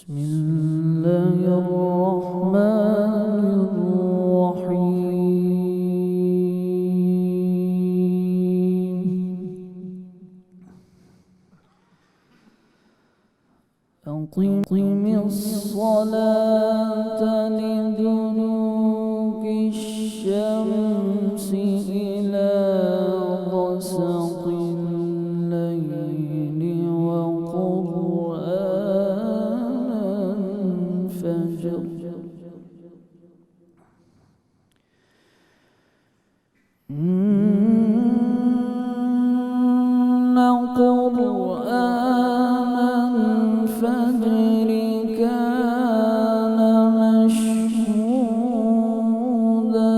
بسم الله الرحمن الرحيم أقم الصلاة لدلوك الشمس إلى غسق الليل وقرآن الفجر إن قرآن الفجر كان مشهودا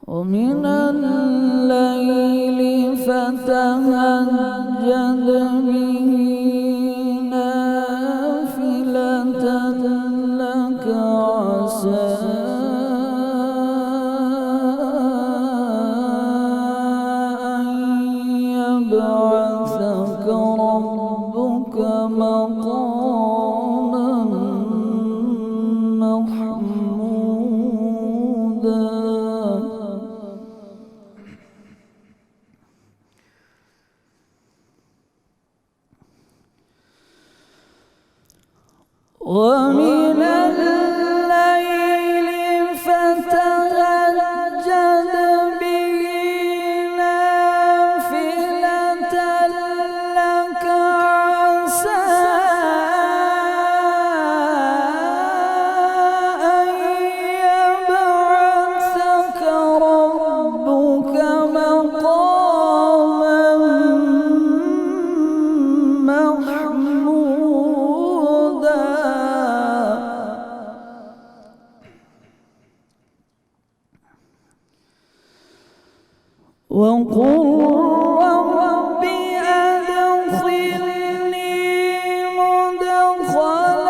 ومن الليل فتهجد به نافلة لك عسى أن يبعثك ربك مقاما محمودا ومن الليل فتهجد به نافلة لك عسى أن يبعثك ربك مقاما محمودا وقل رب أدخلني مدخل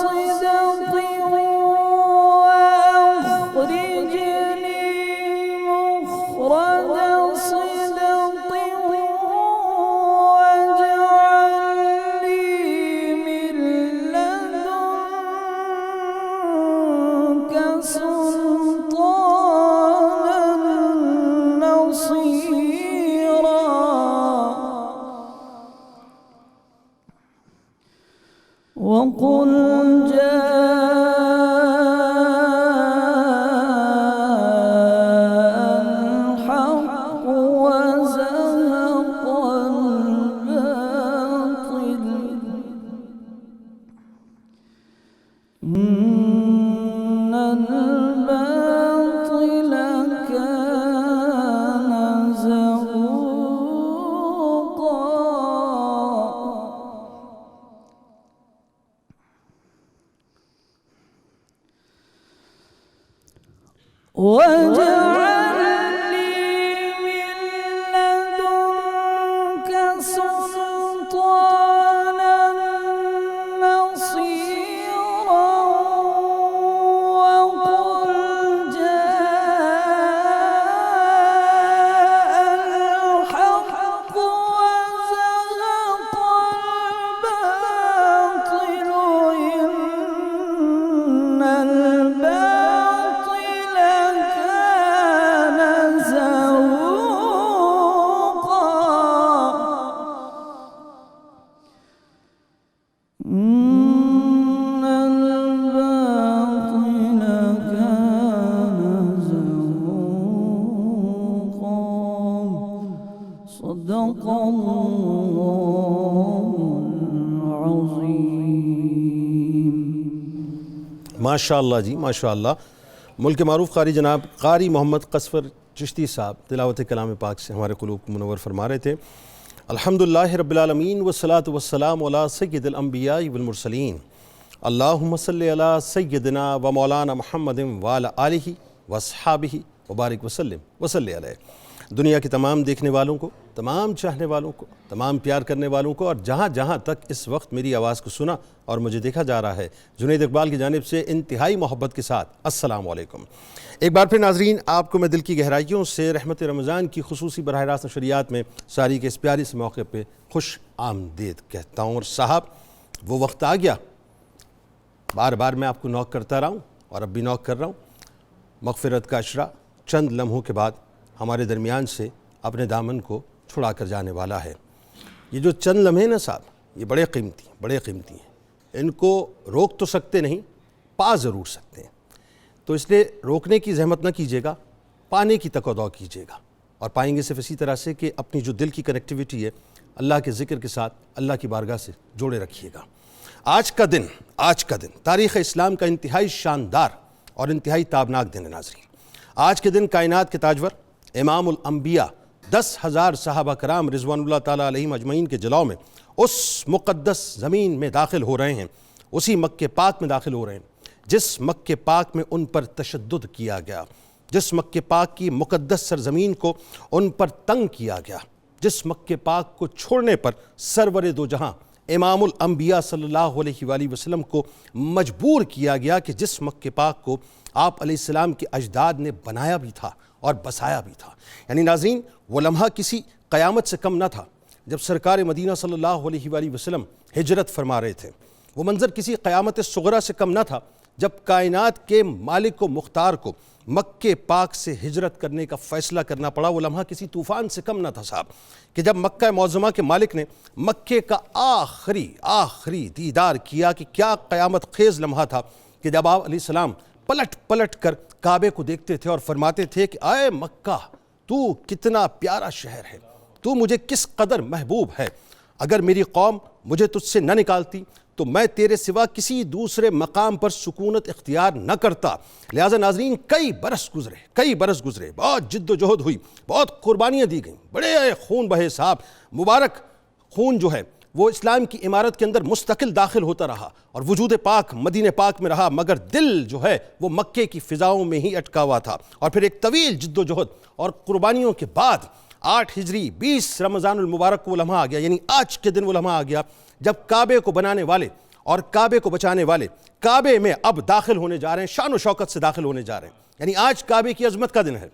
صدق وأخرجني مخرج صدق واجعل لي من لدنك سلطانا نصيرا وقل جاء الحق وزهق الباطل إن الباطل كان زهوقا واجعل لي من لدنك سلطانا نصيرا وقل جاء الحق وزهق الباطل إن الباطل كان زهوقا إن الباطل كان زهوقا صدق الله العظيم ماشاء اللہ جی ماشاء اللہ. ملک معروف قاری جناب قاری محمد قصفر چشتی صاحب تلاوت کلام پاک سے ہمارے قلوب کو منور فرما رہے تھے. الحمدللہ رب العالمین والصلاة والسلام علی سید الانبیاء والمرسلین اللہم صلی علی سیدنا و مولانا محمد وعلی آلہ واصحابہ وبارک وسلم وصلی علیہ. دنیا کے تمام دیکھنے والوں کو، تمام چاہنے والوں کو، تمام پیار کرنے والوں کو، اور جہاں جہاں تک اس وقت میری آواز کو سنا اور مجھے دیکھا جا رہا ہے، جنید اقبال کی جانب سے انتہائی محبت کے ساتھ السلام علیکم۔ ایک بار پھر ناظرین، آپ کو میں دل کی گہرائیوں سے رحمت رمضان کی خصوصی براہ راست نشریات میں ساری کے اس پیاری سے موقع پہ خوش آمدید کہتا ہوں۔ اور صاحب، وہ وقت آ گیا، بار بار میں آپ کو نوک کرتا رہا ہوں اور اب بھی نوک کر رہا ہوں۔ مغفرت کا عشرہ چند لمحوں کے بعد ہمارے درمیان سے اپنے دامن کو چھڑا کر جانے والا ہے۔ یہ جو چند لمحے نا صاحب، یہ بڑے قیمتی ہیں۔ ان کو روک تو سکتے نہیں، پا ضرور سکتے ہیں۔ تو اس لیے روکنے کی زحمت نہ کیجیے گا، پانے کی تک و دو کیجیے گا، اور پائیں گے صرف اسی طرح سے کہ اپنی جو دل کی کنیکٹیویٹی ہے اللہ کے ذکر کے ساتھ اللہ کی بارگاہ سے جوڑے رکھیے گا۔ آج کا دن تاریخ اسلام کا انتہائی شاندار اور انتہائی تابناک دن ہے ناظرین۔ آج کے دن کائنات کے تاجور امام الانبیاء 10,000 صحابہ کرام رضوان اللہ تعالیٰ علیہم اجمعین کے جلوہ میں اس مقدس زمین میں داخل ہو رہے ہیں، اسی مکہ پاک میں داخل ہو رہے ہیں جس مکہ پاک میں ان پر تشدد کیا گیا، جس مکہ پاک کی مقدس سرزمین کو ان پر تنگ کیا گیا، جس مکہ پاک کو چھوڑنے پر سرور دو جہاں امام الانبیاء صلی اللہ علیہ وآلہ وسلم کو مجبور کیا گیا، کہ جس مکہ پاک کو آپ علیہ السلام کے اجداد نے بنایا بھی تھا اور بسایا بھی تھا۔ یعنی ناظرین، وہ لمحہ کسی قیامت سے کم نہ تھا جب سرکار مدینہ صلی اللہ علیہ وآلہ وسلم ہجرت فرما رہے تھے۔ وہ منظر کسی قیامت صغریٰ سے کم نہ تھا جب کائنات کے مالک و مختار کو مکہ پاک سے ہجرت کرنے کا فیصلہ کرنا پڑا۔ وہ لمحہ کسی طوفان سے کم نہ تھا صاحب، کہ جب مکہ معظمہ کے مالک نے مکہ کا آخری دیدار کیا، کہ کیا قیامت خیز لمحہ تھا کہ جب آپ علیہ السلام پلٹ کر کعبے کو دیکھتے تھے اور فرماتے تھے کہ اے مکہ، تو کتنا پیارا شہر ہے، تو مجھے کس قدر محبوب ہے، اگر میری قوم مجھے تجھ سے نہ نکالتی تو میں تیرے سوا کسی دوسرے مقام پر سکونت اختیار نہ کرتا۔ لہٰذا ناظرین، کئی برس گزرے، بہت جد و جہد ہوئی، بہت قربانیاں دی گئیں، بڑے خون بہے صاحب، مبارک خون جو ہے وہ اسلام کی عمارت کے اندر مستقل داخل ہوتا رہا اور وجود پاک مدینہ پاک میں رہا، مگر دل جو ہے وہ مکے کی فضاؤں میں ہی اٹکا ہوا تھا۔ اور پھر ایک طویل جد و جہد اور قربانیوں کے بعد 8 ہجری 20 رمضان المبارک کو وہ لمحہ آ گیا، یعنی آج کے دن وہ لمحہ آ گیا جب کعبے کو بنانے والے اور کعبے کو بچانے والے کعبے میں اب داخل ہونے جا رہے ہیں، شان و شوکت سے داخل ہونے جا رہے ہیں۔ یعنی آج کعبے کی عظمت کا دن ہے،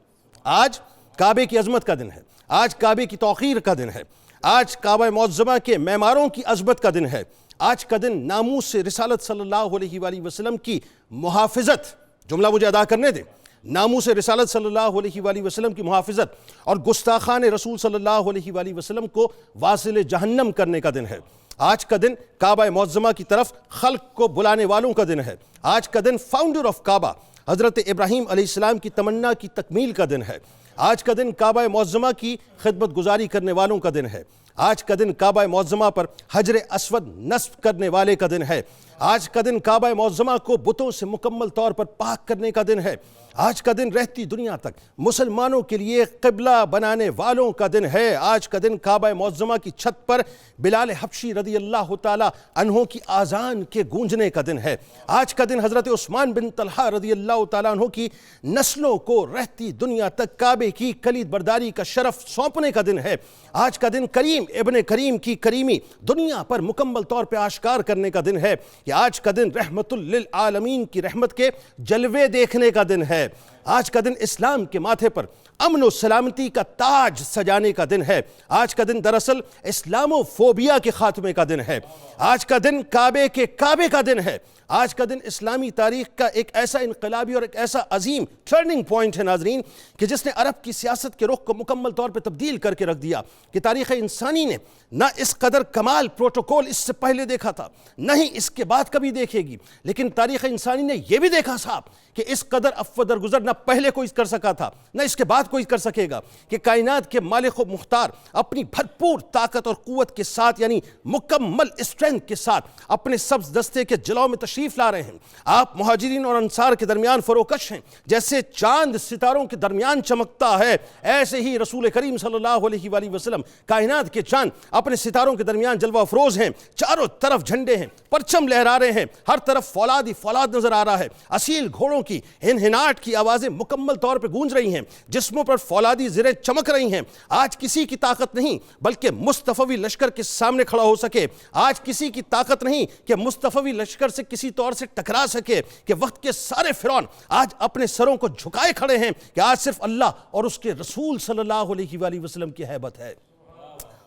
آج کعبے کی عظمت کا دن ہے، آج کعبے کی توقیر کا دن ہے، آج کعبہ معظمہ کے معماروں کی عظمت کا دن ہے، آج کا دن ناموس رسالت صلی اللہ علیہ وآلہ وسلم کی محافظت، جملہ مجھے ادا کرنے دیں، ناموس رسالت صلی اللہ علیہ وآلہ وسلم کی محافظت اور گستاخان رسول صلی اللہ علیہ وآلہ وسلم کو واصل جہنم کرنے کا دن ہے۔ آج کا دن کعبہ معظمہ کی طرف خلق کو بلانے والوں کا دن ہے۔ آج کا دن فاؤنڈر آف کعبہ حضرت ابراہیم علیہ السلام کی تمنا کی تکمیل کا دن ہے۔ آج کا دن کعبہ معظمہ کی خدمت گزاری کرنے والوں کا دن ہے۔ آج کا دن کعبہ معظمہ پر حجر اسود نصب کرنے والے کا دن ہے۔ آج کا دن کعبہ معظمہ کو بتوں سے مکمل طور پر پاک کرنے کا دن ہے۔ آج کا دن رہتی دنیا تک مسلمانوں کے لیے قبلہ بنانے والوں کا دن ہے۔ آج کا دن کعبہ معظمہ کی چھت پر بلال حبشی رضی اللہ تعالی عنہ کی آذان کے گونجنے کا دن ہے۔ آج کا دن حضرت عثمان بن طلحہ رضی اللہ تعالی عنہ کی نسلوں کو رہتی دنیا تک کعبے کی کلید برداری کا شرف سونپنے کا دن ہے۔ آج کا دن کریم ابن کریم کی کریمی دنیا پر مکمل طور پہ آشکار کرنے کا دن ہے۔ کہ آج کا دن رحمت للعالمین کی رحمت کے جلوے دیکھنے کا دن ہے۔ آج کا دن اسلام کے ماتھے پر امن و سلامتی کا تاج سجانے کا دن ہے۔ آج کا دن دراصل اسلامو فوبیا کے خاتمے کا دن ہے۔ آج کا دن کعبے کا دن ہے۔ آج کا دن اسلامی تاریخ کا ایک ایسا انقلابی اور ایک ایسا عظیم ٹرننگ پوائنٹ ہے ناظرین، کہ جس نے عرب کی سیاست کے رخ کو مکمل طور پر تبدیل کر کے رکھ دیا، کہ تاریخ انسانی نے نہ اس قدر کمال پروٹوکول اس سے پہلے دیکھا تھا، نہ ہی اس کے بعد کبھی دیکھے گی، لیکن تاریخ انسانی نے یہ بھی دیکھا صاحب کہ اس قدر افو درگزر نہ پہلے کوئی کر سکا تھا، نہ اس کے بعد کوئی کر سکے گا، کہ کائنات کے مالک و مختار اپنی بھرپور طاقت اور قوت کے ساتھ، یعنی مکمل اسٹرینتھ کے ساتھ اپنے سبز دستے کے جلوہ میں تشریف لا رہے ہیں۔ آپ مہاجرین اور انصار کے درمیان فروکش ہیں، جیسے چاند ستاروں کے درمیان چمکتا ہے، ایسے ہی رسول کریم صلی اللہ علیہ وآلہ وسلم کائنات کے چاند اپنے ستاروں کے درمیان جلوہ افروز ہیں۔ چاروں طرف جھنڈے ہیں، پرچم لہرا رہے ہیں، ہر طرف فولاد ہی فولاد نظر آ رہا ہے، اصیل گھوڑوں کی ہنہناٹ کی آوازیں آوازیں مکمل طور پہ گونج رہی ہیں، جسموں پر فولادی زریں چمک رہی ہیں۔ آج کسی کی طاقت نہیں بلکہ مصطفی لشکر کے سامنے کھڑا ہو سکے، آج کسی کی طاقت نہیں کہ مصطفی لشکر سے کسی طور سے ٹکرا سکے، کہ وقت کے سارے فرعون آج اپنے سروں کو جھکائے کھڑے ہیں کہ آج صرف اللہ اور اس کے رسول صلی اللہ علیہ وآلہ وسلم کی ہیبت ہے۔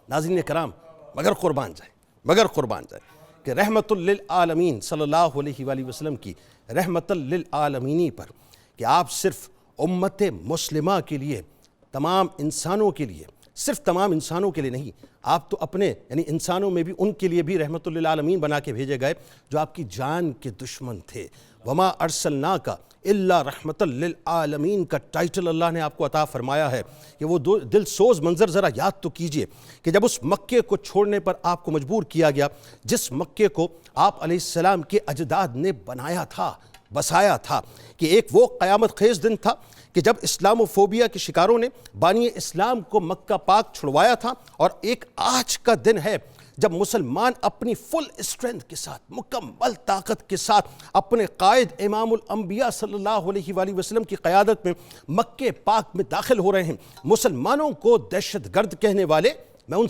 ناظرین کرام، مگر قربان جائے کہ رحمت للعالمین صلی اللہ علیہ وآلہ وسلم کی رحمت للعالمینی پر، کہ آپ صرف امت مسلمہ کے لیے، تمام انسانوں کے لیے، صرف تمام انسانوں کے لیے نہیں، آپ تو اپنے یعنی انسانوں میں بھی ان کے لیے بھی رحمت للعالمین بنا کے بھیجے گئے جو آپ کی جان کے دشمن تھے۔ وما ارسلناک الا رحمت للعالمین کا ٹائٹل اللہ نے آپ کو عطا فرمایا ہے، کہ وہ دل سوز منظر ذرا یاد تو کیجئے کہ جب اس مکے کو چھوڑنے پر آپ کو مجبور کیا گیا، جس مکے کو آپ علیہ السلام کے اجداد نے بنایا تھا، بسایا تھا، کہ ایک وہ قیامت خیز دن تھا کہ جب اسلام و فوبیا کے شکاروں نے بانی اسلام کو مکہ پاک چھڑوایا تھا، اور ایک آج کا دن ہے جب مسلمان اپنی فل اسٹرینتھ کے ساتھ، مکمل طاقت کے ساتھ اپنے قائد امام الانبیاء صلی اللہ علیہ وآلہ وسلم کی قیادت میں مکہ پاک میں داخل ہو رہے ہیں۔ مسلمانوں کو دہشت گرد کہنے والے، میں ان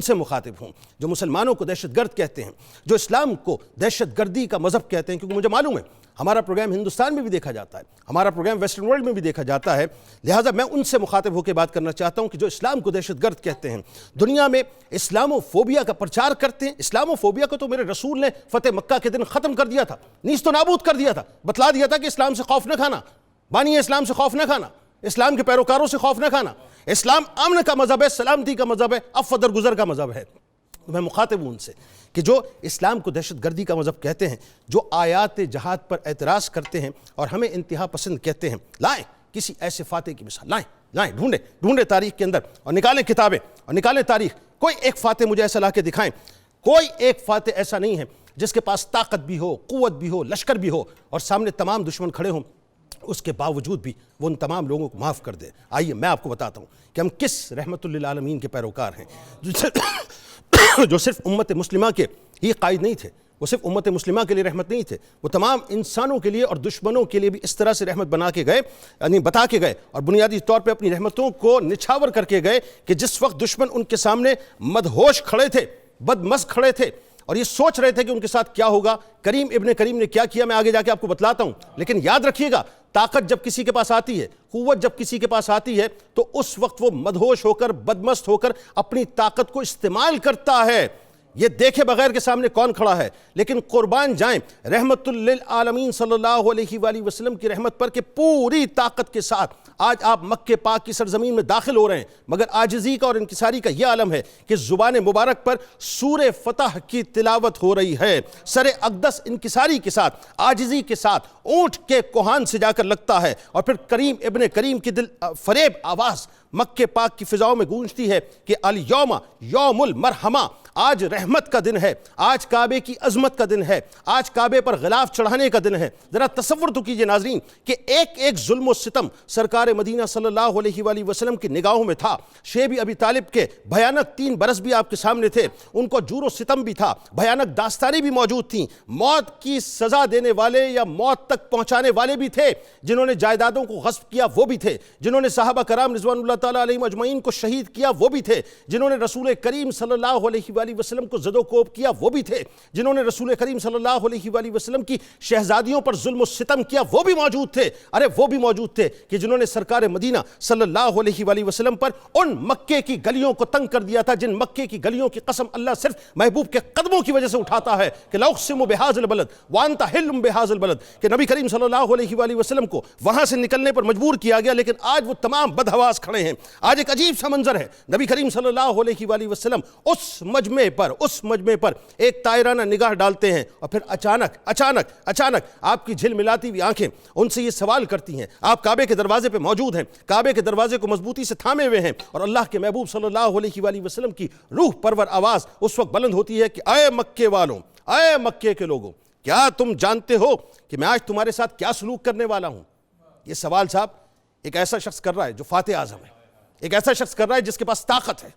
سے مخاطب ہوں جو مسلمانوں کو دہشت گرد کہتے ہیں، جو اسلام کو دہشت گردی کا مذہب کہتے ہیں، کیونکہ مجھے معلوم ہے ہمارا پروگرام ہندوستان میں بھی دیکھا جاتا ہے، ہمارا پروگرام ویسٹرن ورلڈ میں بھی دیکھا جاتا ہے، لہٰذا میں ان سے مخاطب ہو کے بات کرنا چاہتا ہوں کہ جو اسلام کو دہشت گرد کہتے ہیں، دنیا میں اسلام و فوبیا کا پرچار کرتے ہیں۔ اسلام و فوبیا کو تو میرے رسول نے فتح مکہ کے دن ختم کر دیا تھا، نیست و نابود کر دیا تھا، بتلا دیا تھا کہ اسلام سے خوف نہ کھانا، بانی اسلام سے خوف نہ کھانا، اسلام کے پیروکاروں سے خوف نہ کھانا، اسلام امن کا مذہب ہے، سلامتی کا مذہب ہے، عفو درگزر کا مذہب ہے۔ میں مخاطب ہوں ان سے کہ جو اسلام کو دہشت گردی کا مذہب کہتے ہیں، جو آیات جہاد پر اعتراض کرتے ہیں اور ہمیں انتہا پسند کہتے ہیں، لائیں کسی ایسے فاتح کی مثال، لائیں ڈھونڈیں تاریخ کے اندر اور نکالیں کتابیں اور نکالیں تاریخ، کوئی ایک فاتح مجھے ایسا لا کے دکھائیں، کوئی ایک فاتح ایسا نہیں ہے جس کے پاس طاقت بھی ہو، قوت بھی ہو، لشکر بھی ہو، اور سامنے تمام دشمن کھڑے ہوں، اس کے باوجود بھی وہ ان تمام لوگوں کو معاف کر دے۔ آئیے میں آپ کو بتاتا ہوں کہ ہم کس رحمت للعالمین کے پیروکار ہیں، جو صرف امت مسلمہ کے ہی قائد نہیں تھے، وہ صرف امت مسلمہ کے لیے رحمت نہیں تھے، وہ تمام انسانوں کے لیے اور دشمنوں کے لیے بھی اس طرح سے رحمت بنا کے گئے، یعنی بتا کے گئے، اور بنیادی طور پہ اپنی رحمتوں کو نچھاور کر کے گئے کہ جس وقت دشمن ان کے سامنے مدہوش کھڑے تھے، بدمست کھڑے تھے، اور یہ سوچ رہے تھے کہ ان کے ساتھ کیا ہوگا، کریم ابن کریم نے کیا کیا میں آگے جا کے آپ کو بتلاتا ہوں، لیکن یاد رکھیے گا طاقت جب کسی کے پاس آتی ہے، قوت جب کسی کے پاس آتی ہے، تو اس وقت وہ مدہوش ہو کر، بدمست ہو کر اپنی طاقت کو استعمال کرتا ہے، یہ دیکھے بغیر کے سامنے کون کھڑا ہے۔ لیکن قربان جائیں رحمت للعالمین صلی اللہ علیہ وآلہ وسلم کی رحمت پر کہ پوری طاقت کے ساتھ آج آپ مکہ پاک کی سرزمین میں داخل ہو رہے ہیں، مگر عاجزی کا اور انکساری کا یہ عالم ہے کہ زبان مبارک پر سورہ فتح کی تلاوت ہو رہی ہے، سر اقدس انکساری کے ساتھ، عاجزی کے ساتھ اونٹ کے کوہان سے جا کر لگتا ہے، اور پھر کریم ابن کریم کی دل فریب آواز مکہ پاک کی فضاؤں میں گونجتی ہے کہ الیوم یوم المرحمہ، آج رحمت کا دن ہے، آج کعبے کی عظمت کا دن ہے، آج کعبے پر غلاف چڑھانے کا دن ہے۔ ذرا تصور تو کیجئے ناظرین کہ ایک ایک ظلم و ستم سرکار مدینہ صلی اللہ علیہ وآلہ وسلم کی نگاہوں میں تھا۔ شیب ابی طالب کے بھیانک 3 برس بھی آپ کے سامنے تھے، ان کو جور و ستم بھی تھا، بھیانک داستانیں بھی موجود تھیں، موت کی سزا دینے والے یا موت تک پہنچانے والے بھی تھے، جنہوں نے جائیدادوں کو غصب کیا وہ بھی تھے، جنہوں نے صحابہ کرام رضوان اللہ تعالیٰ علیہم اجمعین کو شہید کیا وہ بھی تھے، جنہوں نے رسول کریم صلی اللہ علیہ وآلہ وسلم کو زد و کوب کیا وہ بھی تھے، جنہوں نے رسول کریم صلی اللہ علیہ وآلہ وسلم کی شہزادیوں پر ظلم و ستم کیا وہ بھی موجود تھے۔ وہ بھی موجود تھے کہ جنہوں نے سرکار مدینہ صلی اللہ علیہ وآلہ وسلم پر ان مکے کی گلیوں کو تنگ کر دیا تھا جن مکے کی گلیوں کی قسم اللہ صرف محبوب کے قدموں کی وجہ سے اٹھاتا ہے کہ لأقسم بہذا البلد وانت حل بہذا البلد، کہ نبی کریم صلی اللہ علیہ وآلہ وسلم کو وہاں سے نکلنے پر مجبور کیا گیا، لیکن آج وہ تمام بدحواس کھڑے ہیں۔ آج ایک عجیب سا منظر ہے، نبی کریم صلی اللہ علیہ وآلہ وسلم اس مجمع پر ایک طائرانہ نگاہ ڈالتے ہیں، اور پھر اچانک آپ کی جھل ملاتی ہوئی آنکھیں ان سے یہ سوال کرتی ہیں، آپ کعبے کے دروازے پہ موجود ہیں، کعبے کے دروازے کو مضبوطی سے تھامے ہوئے ہیں، اور اللہ کے محبوب صلی اللہ علیہ وآلہ وسلم کی روح پرور آواز اس وقت بلند ہوتی ہے کہ اے مکے والوں، اے مکے کے لوگوں، کیا تم جانتے ہو کہ میں آج تمہارے ساتھ کیا سلوک کرنے والا ہوں؟ یہ سوال صاحب ایک ایسا شخص کر رہا ہے جو فاتح اعظم ہے، ایک ایسا شخص کر رہا ہے جس کے پاس طاقت ہے،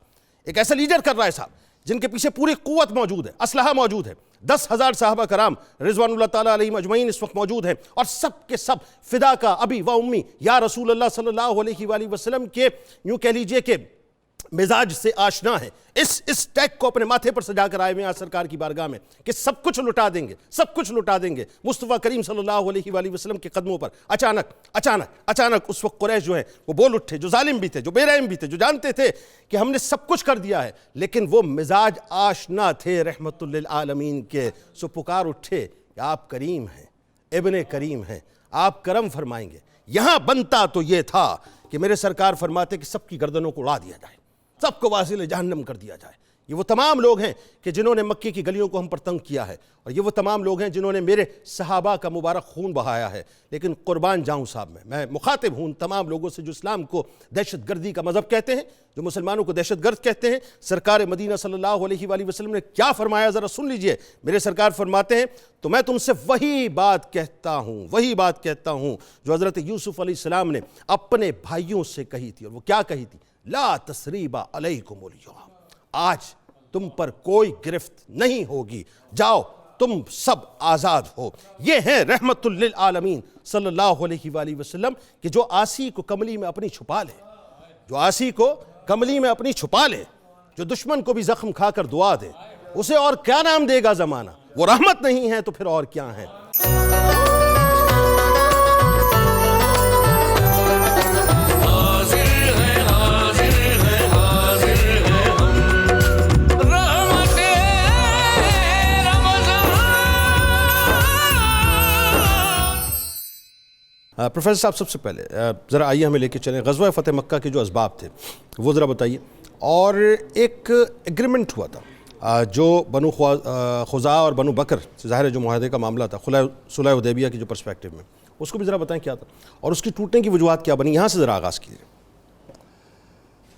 ایک ایسا لیڈر کر رہا ہے صاحب جن کے پیچھے پوری قوت موجود ہے، اسلحہ موجود ہے، 10,000 صحابہ کرام رضوان اللہ تعالیٰ علیہم اجمعین اس وقت موجود ہیں، اور سب کے سب فدا کا ابی و امی یا رسول اللہ صلی اللہ علیہ وآلہ وسلم کے یوں کہہ لیجئے کہ مزاج سے آشنا ہے، اس ٹیگ کو اپنے ماتھے پر سجا کر آئے ہوئے ہیں سرکار کی بارگاہ میں کہ سب کچھ لٹا دیں گے، سب کچھ لٹا دیں گے مصطفیٰ کریم صلی اللہ علیہ وآلہ وسلم کے قدموں پر۔ اچانک اس وقت قریش جو ہیں وہ بول اٹھے، جو ظالم بھی تھے، جو بے رحم بھی تھے، جو جانتے تھے کہ ہم نے سب کچھ کر دیا ہے، لیکن وہ مزاج آشنا تھے رحمت للعالمین کے، سو پکار اٹھے کہ آپ کریم ہیں، ابن کریم ہیں، آپ کرم فرمائیں گے۔ یہاں بنتا تو یہ تھا کہ میرے سرکار فرماتے کہ سب کی گردنوں کو اڑا دیا جائے، سب کو واصل جہنم کر دیا جائے۔ یہ وہ تمام لوگ ہیں کہ جنہوں نے مکے کی گلیوں کو ہم پر تنگ کیا ہے، اور یہ وہ تمام لوگ ہیں جنہوں نے میرے صحابہ کا مبارک خون بہایا ہے۔ لیکن قربان جاؤں صاحب، میں مخاطب ہوں تمام لوگوں سے جو اسلام کو دہشت گردی کا مذہب کہتے ہیں، جو مسلمانوں کو دہشت گرد کہتے ہیں۔ سرکار مدینہ صلی اللہ علیہ وآلہ وسلم نے کیا فرمایا ذرا سن لیجئے۔ میرے سرکار فرماتے ہیں تو میں تم سے وہی بات کہتا ہوں جو حضرت یوسف علیہ السلام نے اپنے بھائیوں سے کہی تھی، اور وہ کیا کہی تھی؟ لا تثریب علیکم اليوم، آج تم پر کوئی گرفت نہیں ہوگی، جاؤ تم سب آزاد ہو۔ یہ ہیں رحمت للعالمین صلی اللہ علیہ وآلہ وسلم کہ جو آسی کو کملی میں اپنی چھپا لے، جو دشمن کو بھی زخم کھا کر دعا دے، اسے اور کیا نام دے گا زمانہ؟ وہ رحمت نہیں ہے تو پھر اور کیا ہے؟ پروفیسر صاحب، سب سے پہلے ذرا آئیے ہمیں لے کے چلیں غزوہ فتح مکہ کے جو اسباب تھے وہ ذرا بتائیے، اور ایک ایگریمنٹ ہوا تھا جو بنو خزاعہ اور بنو بکر سے ظاہر ہے جو معاہدے کا معاملہ تھا صلح حدیبیہ کی جو پرسپیکٹیو میں، اس کو بھی ذرا بتائیں کیا تھا اور اس کی ٹوٹنے کی وجوہات کیا بنی، یہاں سے ذرا آغاز کیجیے۔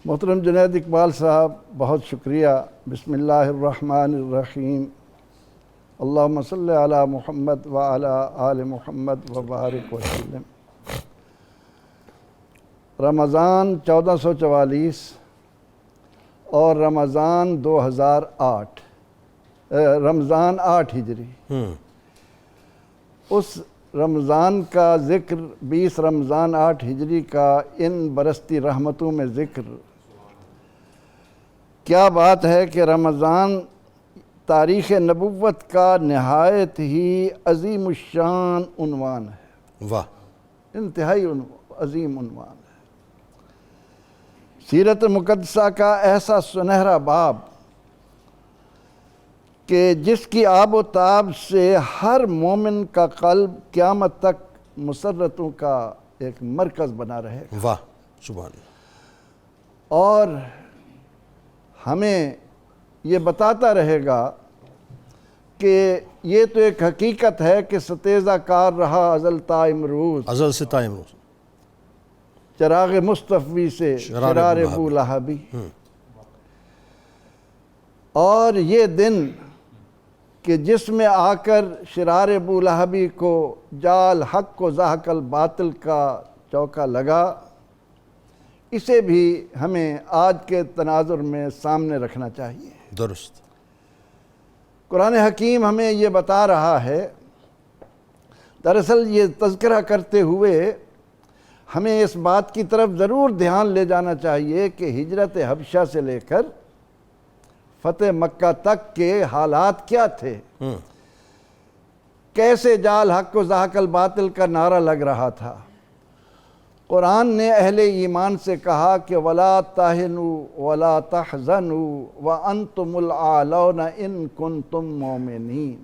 محترم جنید اقبال صاحب، بہت شکریہ۔ بسم اللہ الرحمن الرحیم، اللہم صلی علی محمد وعلی آل محمد وبارک وسلم۔ رمضان 1444 اور رمضان 2008، رمضان 8 ہجری، اس رمضان کا ذکر 20 رمضان 8 ہجری کا ان برستی رحمتوں میں ذکر، کیا بات ہے کہ رمضان تاریخ نبوت کا نہایت ہی عظیم الشان عنوان ہے، واہ، انتہائی عظیم عنوان ہے۔ سیرت مقدسہ کا ایسا سنہرا باب کہ جس کی آب و تاب سے ہر مومن کا قلب قیامت تک مسرتوں کا ایک مرکز بنا رہے گا، واہ سبحان اللہ، اور ہمیں یہ بتاتا رہے گا کہ یہ تو ایک حقیقت ہے کہ ستیزہ کار رہا ازل تا امروز، ازل سے تا امروز، چراغ مصطفی سے شرار ابو لہبی۔ اور یہ دن کہ جس میں آ کر شرار ابو لہبی کو جال حق و زاحق الباطل کا چوکا لگا، اسے بھی ہمیں آج کے تناظر میں سامنے رکھنا چاہیے۔ درست۔ قرآن حکیم ہمیں یہ بتا رہا ہے، دراصل یہ تذکرہ کرتے ہوئے ہمیں اس بات کی طرف ضرور دھیان لے جانا چاہیے کہ ہجرت حبشہ سے لے کر فتح مکہ تک کے حالات کیا تھے، کیسے جال حق و زاحق الباطل کا نعرہ لگ رہا تھا۔ قرآن نے اہل ایمان سے کہا کہ وَلَا تَهِنُوا وَلَا تَحْزَنُوا وَأَنْتُمُ الْأَعْلَوْنَ إِن كُنتُم مُؤْمِنِينَ،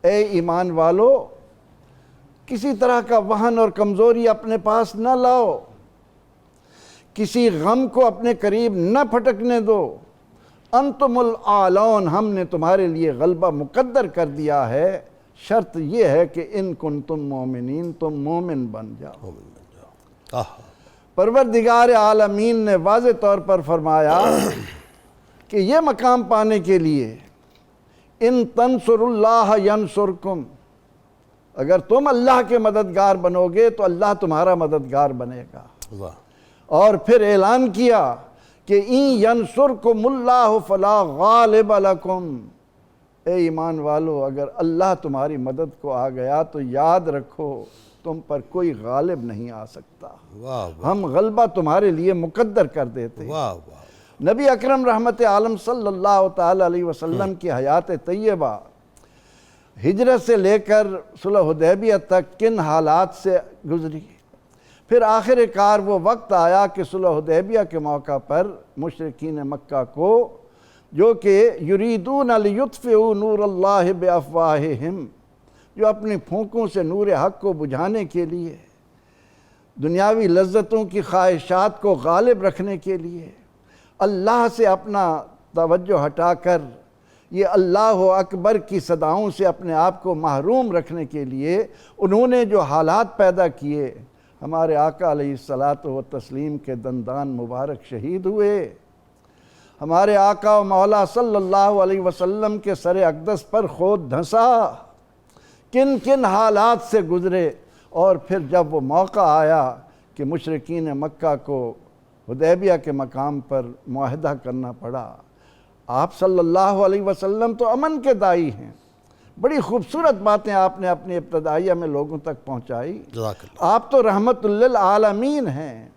اے ایمان والو کسی طرح کا وہن اور کمزوری اپنے پاس نہ لاؤ، کسی غم کو اپنے قریب نہ پھٹکنے دو۔ انتم الاعلون، ہم نے تمہارے لیے غلبہ مقدر کر دیا ہے، شرط یہ ہے کہ ان کنتم مومنین، تم مومن بن جاؤ۔ پروردگار عالمین نے واضح طور پر فرمایا کہ یہ مقام پانے کے لیے ان تنصر اللہ ینصرکم، اگر تم اللہ کے مددگار بنو گے تو اللہ تمہارا مددگار بنے گا۔ اور پھر اعلان کیا کہ ان ینصرکم اللہ فلا غالب لکم، اے ایمان والو اگر اللہ تمہاری مدد کو آ گیا تو یاد رکھو تم پر کوئی غالب نہیں آ سکتا، واہ واہ ہم غلبہ تمہارے لیے مقدر کر دیتے۔ واہ واہ، نبی اکرم رحمت عالم صلی اللہ تعالی علیہ وسلم کی حیات طیبہ ہجرت سے لے کر صلح حدیبیہ تک کن حالات سے گزری، پھر آخر کار وہ وقت آیا کہ صلح حدیبیہ کے موقع پر مشرکین مکہ کو جو کہ یریدون لیطفئوا نور اللہ بافواہہم، جو اپنی پھونکوں سے نور حق کو بجھانے کے لیے، دنیاوی لذتوں کی خواہشات کو غالب رکھنے کے لیے، اللہ سے اپنا توجہ ہٹا کر یہ اللہ اکبر کی صداؤں سے اپنے آپ کو محروم رکھنے کے لیے انہوں نے جو حالات پیدا کیے، ہمارے آقا علیہ الصلاۃ والتسلیم کے دندان مبارک شہید ہوئے، ہمارے آقا و مولا صلی اللہ علیہ وسلم کے سر اقدس پر خود دھنسا، کن کن حالات سے گزرے، اور پھر جب وہ موقع آیا کہ مشرکین مکہ کو حدیبیہ کے مقام پر معاہدہ کرنا پڑا، آپ صلی اللہ علیہ وسلم تو امن کے داعی ہیں، بڑی خوبصورت باتیں آپ نے اپنی ابتدائیہ میں لوگوں تک پہنچائی، جزاک اللہ۔ آپ تو رحمت للعالمین ہیں،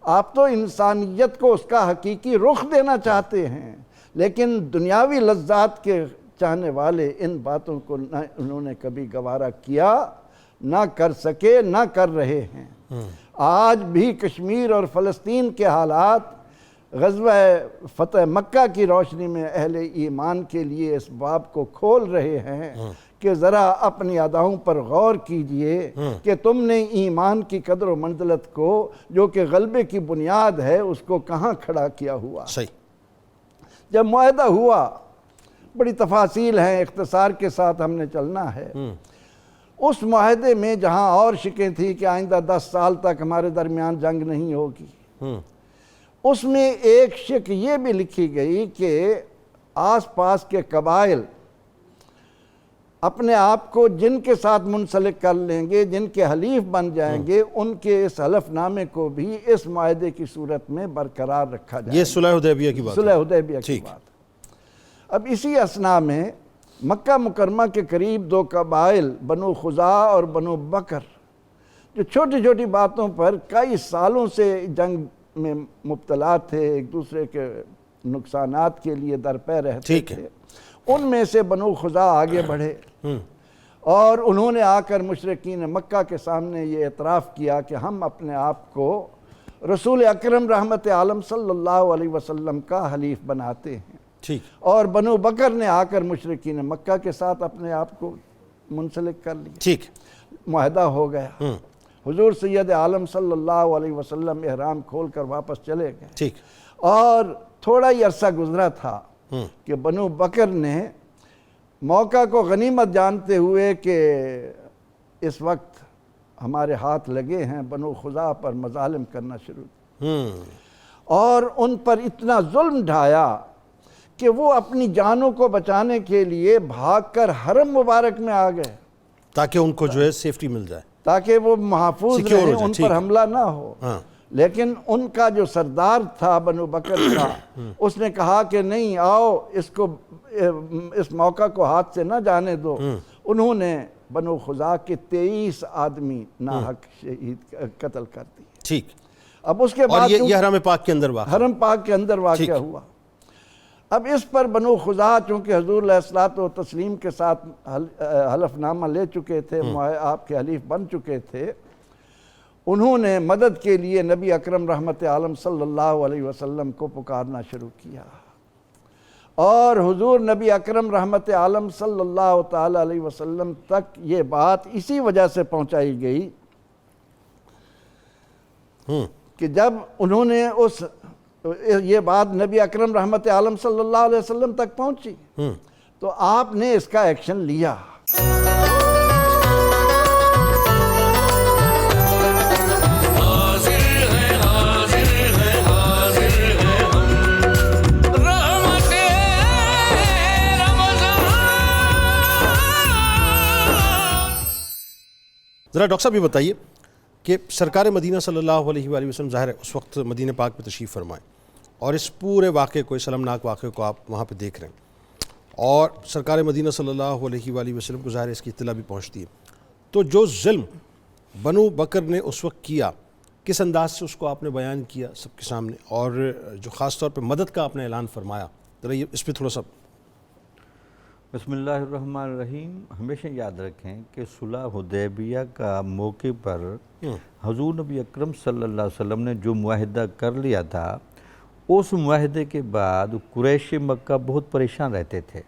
آپ تو انسانیت کو اس کا حقیقی رخ دینا چاہتے ہیں، لیکن دنیاوی لذات کے چاہنے والے ان باتوں کو نہ انہوں نے کبھی گوارا کیا، نہ کر سکے، نہ کر رہے ہیں۔ آج بھی کشمیر اور فلسطین کے حالات غزوہ فتح مکہ کی روشنی میں اہل ایمان کے لیے اس باب کو کھول رہے ہیں کہ ذرا اپنی اداؤں پر غور کیجئے کہ تم نے ایمان کی قدر و منزلت کو جو کہ غلبے کی بنیاد ہے اس کو کہاں کھڑا کیا ہوا۔ صحیح۔ جب معاہدہ ہوا، بڑی تفاصیل ہیں، اختصار کے ساتھ ہم نے چلنا ہے، اس معاہدے میں جہاں اور شکیں تھی کہ آئندہ 10 سال تک ہمارے درمیان جنگ نہیں ہوگی، اس میں ایک شک یہ بھی لکھی گئی کہ آس پاس کے قبائل اپنے آپ کو جن کے ساتھ منسلک کر لیں گے، جن کے حلیف بن جائیں گے، ان کے اس حلف نامے کو بھی اس معاہدے کی صورت میں برقرار رکھا جائے۔ یہ صلح حدیبیہ کی بات ہے۔ صلح حدیبیہ کی بات۔ اب اسی اثناء میں مکہ مکرمہ کے قریب 2 قبائل بنو خزاع اور بنو بکر جو چھوٹی چھوٹی باتوں پر کئی سالوں سے جنگ میں مبتلا تھے، ایک دوسرے کے نقصانات کے لیے درپے رہتے تھے، ان میں سے بنو خزاع آگے بڑھے اور انہوں نے آ کر مشرکین مکہ کے سامنے یہ اعتراف کیا کہ ہم اپنے آپ کو رسول اکرم رحمت عالم صلی اللہ علیہ وسلم کا حلیف بناتے ہیں، اور بنو بکر نے آ کر مشرکین مکہ کے ساتھ اپنے آپ کو منسلک کر لیا۔ ٹھیک، معاہدہ ہو گیا، حضور سید عالم صلی اللہ علیہ وسلم احرام کھول کر واپس چلے گئے۔ ٹھیک، اور تھوڑا ہی عرصہ گزرا تھا کہ بنو بکر نے موقع کو غنیمت جانتے ہوئے کہ اس وقت ہمارے ہاتھ لگے ہیں، بنو خزاع پر مظالم کرنا شروع کیا اور ان پر اتنا ظلم ڈھایا کہ وہ اپنی جانوں کو بچانے کے لیے بھاگ کر حرم مبارک میں آ گئے تاکہ ان کو جو ہے سیفٹی مل جائے، تاکہ وہ محفوظ رہیں، ان پر حملہ نہ ہو۔ لیکن ان کا جو سردار تھا بنو بکر کا، اس نے کہا کہ نہیں، آؤ اس موقع کو ہاتھ سے نہ جانے دو۔ انہوں نے بنو خزاع کے 23 آدمی ناحق شہید قتل کر دیے۔ ٹھیک، اب اس کے بعد اور یہ حرم پاک کے اندر واقع، حرم پاک کے اندر واقع ہوا۔ اب اس پر بنو خزاع چونکہ حضور علیہ الصلوۃ والتسلیم کے ساتھ حلف نامہ لے چکے تھے، آپ کے حلیف بن چکے تھے، انہوں نے مدد کے لیے نبی اکرم رحمت عالم صلی اللہ علیہ وسلم کو پکارنا شروع کیا، اور حضور نبی اکرم رحمت عالم صلی اللہ تعالی علیہ وسلم تک یہ بات اسی وجہ سے پہنچائی گئی کہ جب انہوں نے یہ بات نبی اکرم رحمت عالم صلی اللہ علیہ وسلم تک پہنچی تو آپ نے اس کا ایکشن لیا۔ ذرا ڈاکٹر صاحب یہ بتائیے کہ سرکار مدینہ صلی اللہ علیہ وآلہ وسلم ظاہر ہے اس وقت مدینہ پاک میں تشریف فرمائیں اور اس پورے واقعے کو، اس المناک واقعے کو آپ وہاں پہ دیکھ رہے ہیں، اور سرکار مدینہ صلی اللہ علیہ وآلہ وسلم کو ظاہر اس کی اطلاع بھی پہنچتی ہے. تو جو ظلم بنو بکر نے اس وقت کیا کس انداز سے اس کو آپ نے بیان کیا سب کے سامنے, اور جو خاص طور پہ مدد کا آپ نے اعلان فرمایا, ذرا یہ اس پہ تھوڑا سا. بسم اللہ الرحمن الرحیم. ہمیشہ یاد رکھیں کہ صلح حدیبیہ کا موقع پر حضور نبی اکرم صلی اللہ علیہ وسلم نے جو معاہدہ کر لیا تھا, اس معاہدے کے بعد قریش مکہ بہت پریشان رہتے تھے.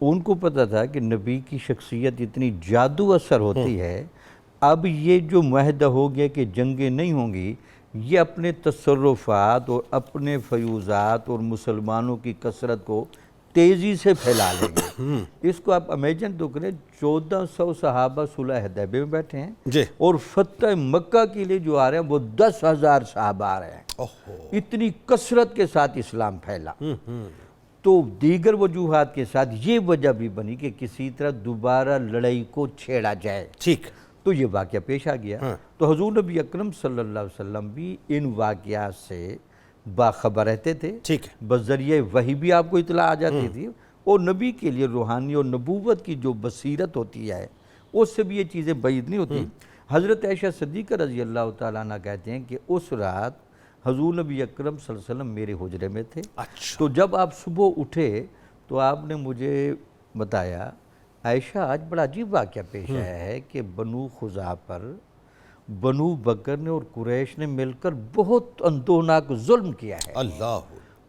ان کو پتہ تھا کہ نبی کی شخصیت اتنی جادو اثر ہوتی ہے, اب یہ جو معاہدہ ہو گیا کہ جنگیں نہیں ہوں گی, یہ اپنے تصرفات اور اپنے فیوزات اور مسلمانوں کی کثرت کو تیزی سے پھیلا لیں گے. اس کو آپ امیجن تو کریں, 1400 صحابہ صلح حدیبیہ میں بیٹھے ہیں جی, اور فتح مکہ کے لیے جو آ رہے ہیں وہ 10,000 صحابہ آ رہے ہیں. اتنی کثرت کے ساتھ اسلام پھیلا. تو دیگر وجوہات کے ساتھ یہ وجہ بھی بنی کہ کسی طرح دوبارہ لڑائی کو چھیڑا جائے. ٹھیک, تو یہ واقعہ پیش آ گیا. تو حضور نبی اکرم صلی اللہ علیہ وسلم بھی ان واقعات سے باخبر رہتے تھے. ٹھیک ہے, بذریعہ وحی بھی آپ کو اطلاع آ جاتی تھی, اور نبی کے لیے روحانی اور نبوت کی جو بصیرت ہوتی ہے اس سے بھی یہ چیزیں بعید نہیں ہوتی. حضرت عائشہ صدیقہ رضی اللہ تعالیٰ عنہ کہتے ہیں کہ اس رات حضور نبی اکرم صلی اللہ علیہ وسلم میرے حجرے میں تھے. تو جب آپ صبح اٹھے تو آپ نے مجھے بتایا, عائشہ آج بڑا عجیب واقعہ پیش آیا ہے کہ بنو خزاعہ پر بنو بکر نے اور قریش نے مل کر بہت اندوہناک ظلم کیا ہے. اللہ,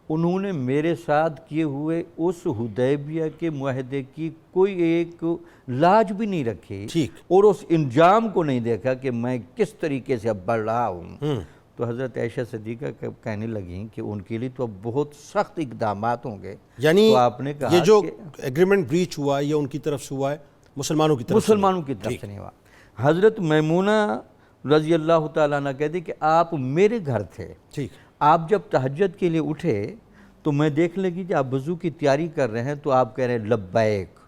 انہوں نے میرے ساتھ کیے ہوئے اس حدیبیہ کے معاہدے کی کوئی ایک لاج بھی نہیں رکھی, ٹھیک, اور اس انجام کو نہیں دیکھا کہ میں کس طریقے سے اب بڑھ رہا ہوں. تو حضرت عائشہ صدیقہ کہنے لگیں کہ ان کے لیے تو اب بہت سخت اقدامات ہوں گے. یعنی تو آپ نے کہا یہ جو کہ ایگریمنٹ بریچ ہوا یہ ان کی طرف سے ہوا ہے, مسلمانوں کی طرف سے مسلمانوں کی طرف سے نہیں ہوا. حضرت میمونہ رضی اللہ تعالیٰ عنہ کہتے کہ آپ میرے گھر تھے. ٹھیک, آپ جب تہجد کے لیے اٹھے تو میں دیکھ لگی کہ آپ وضو کی تیاری کر رہے ہیں, تو آپ کہہ رہے ہیں لبیک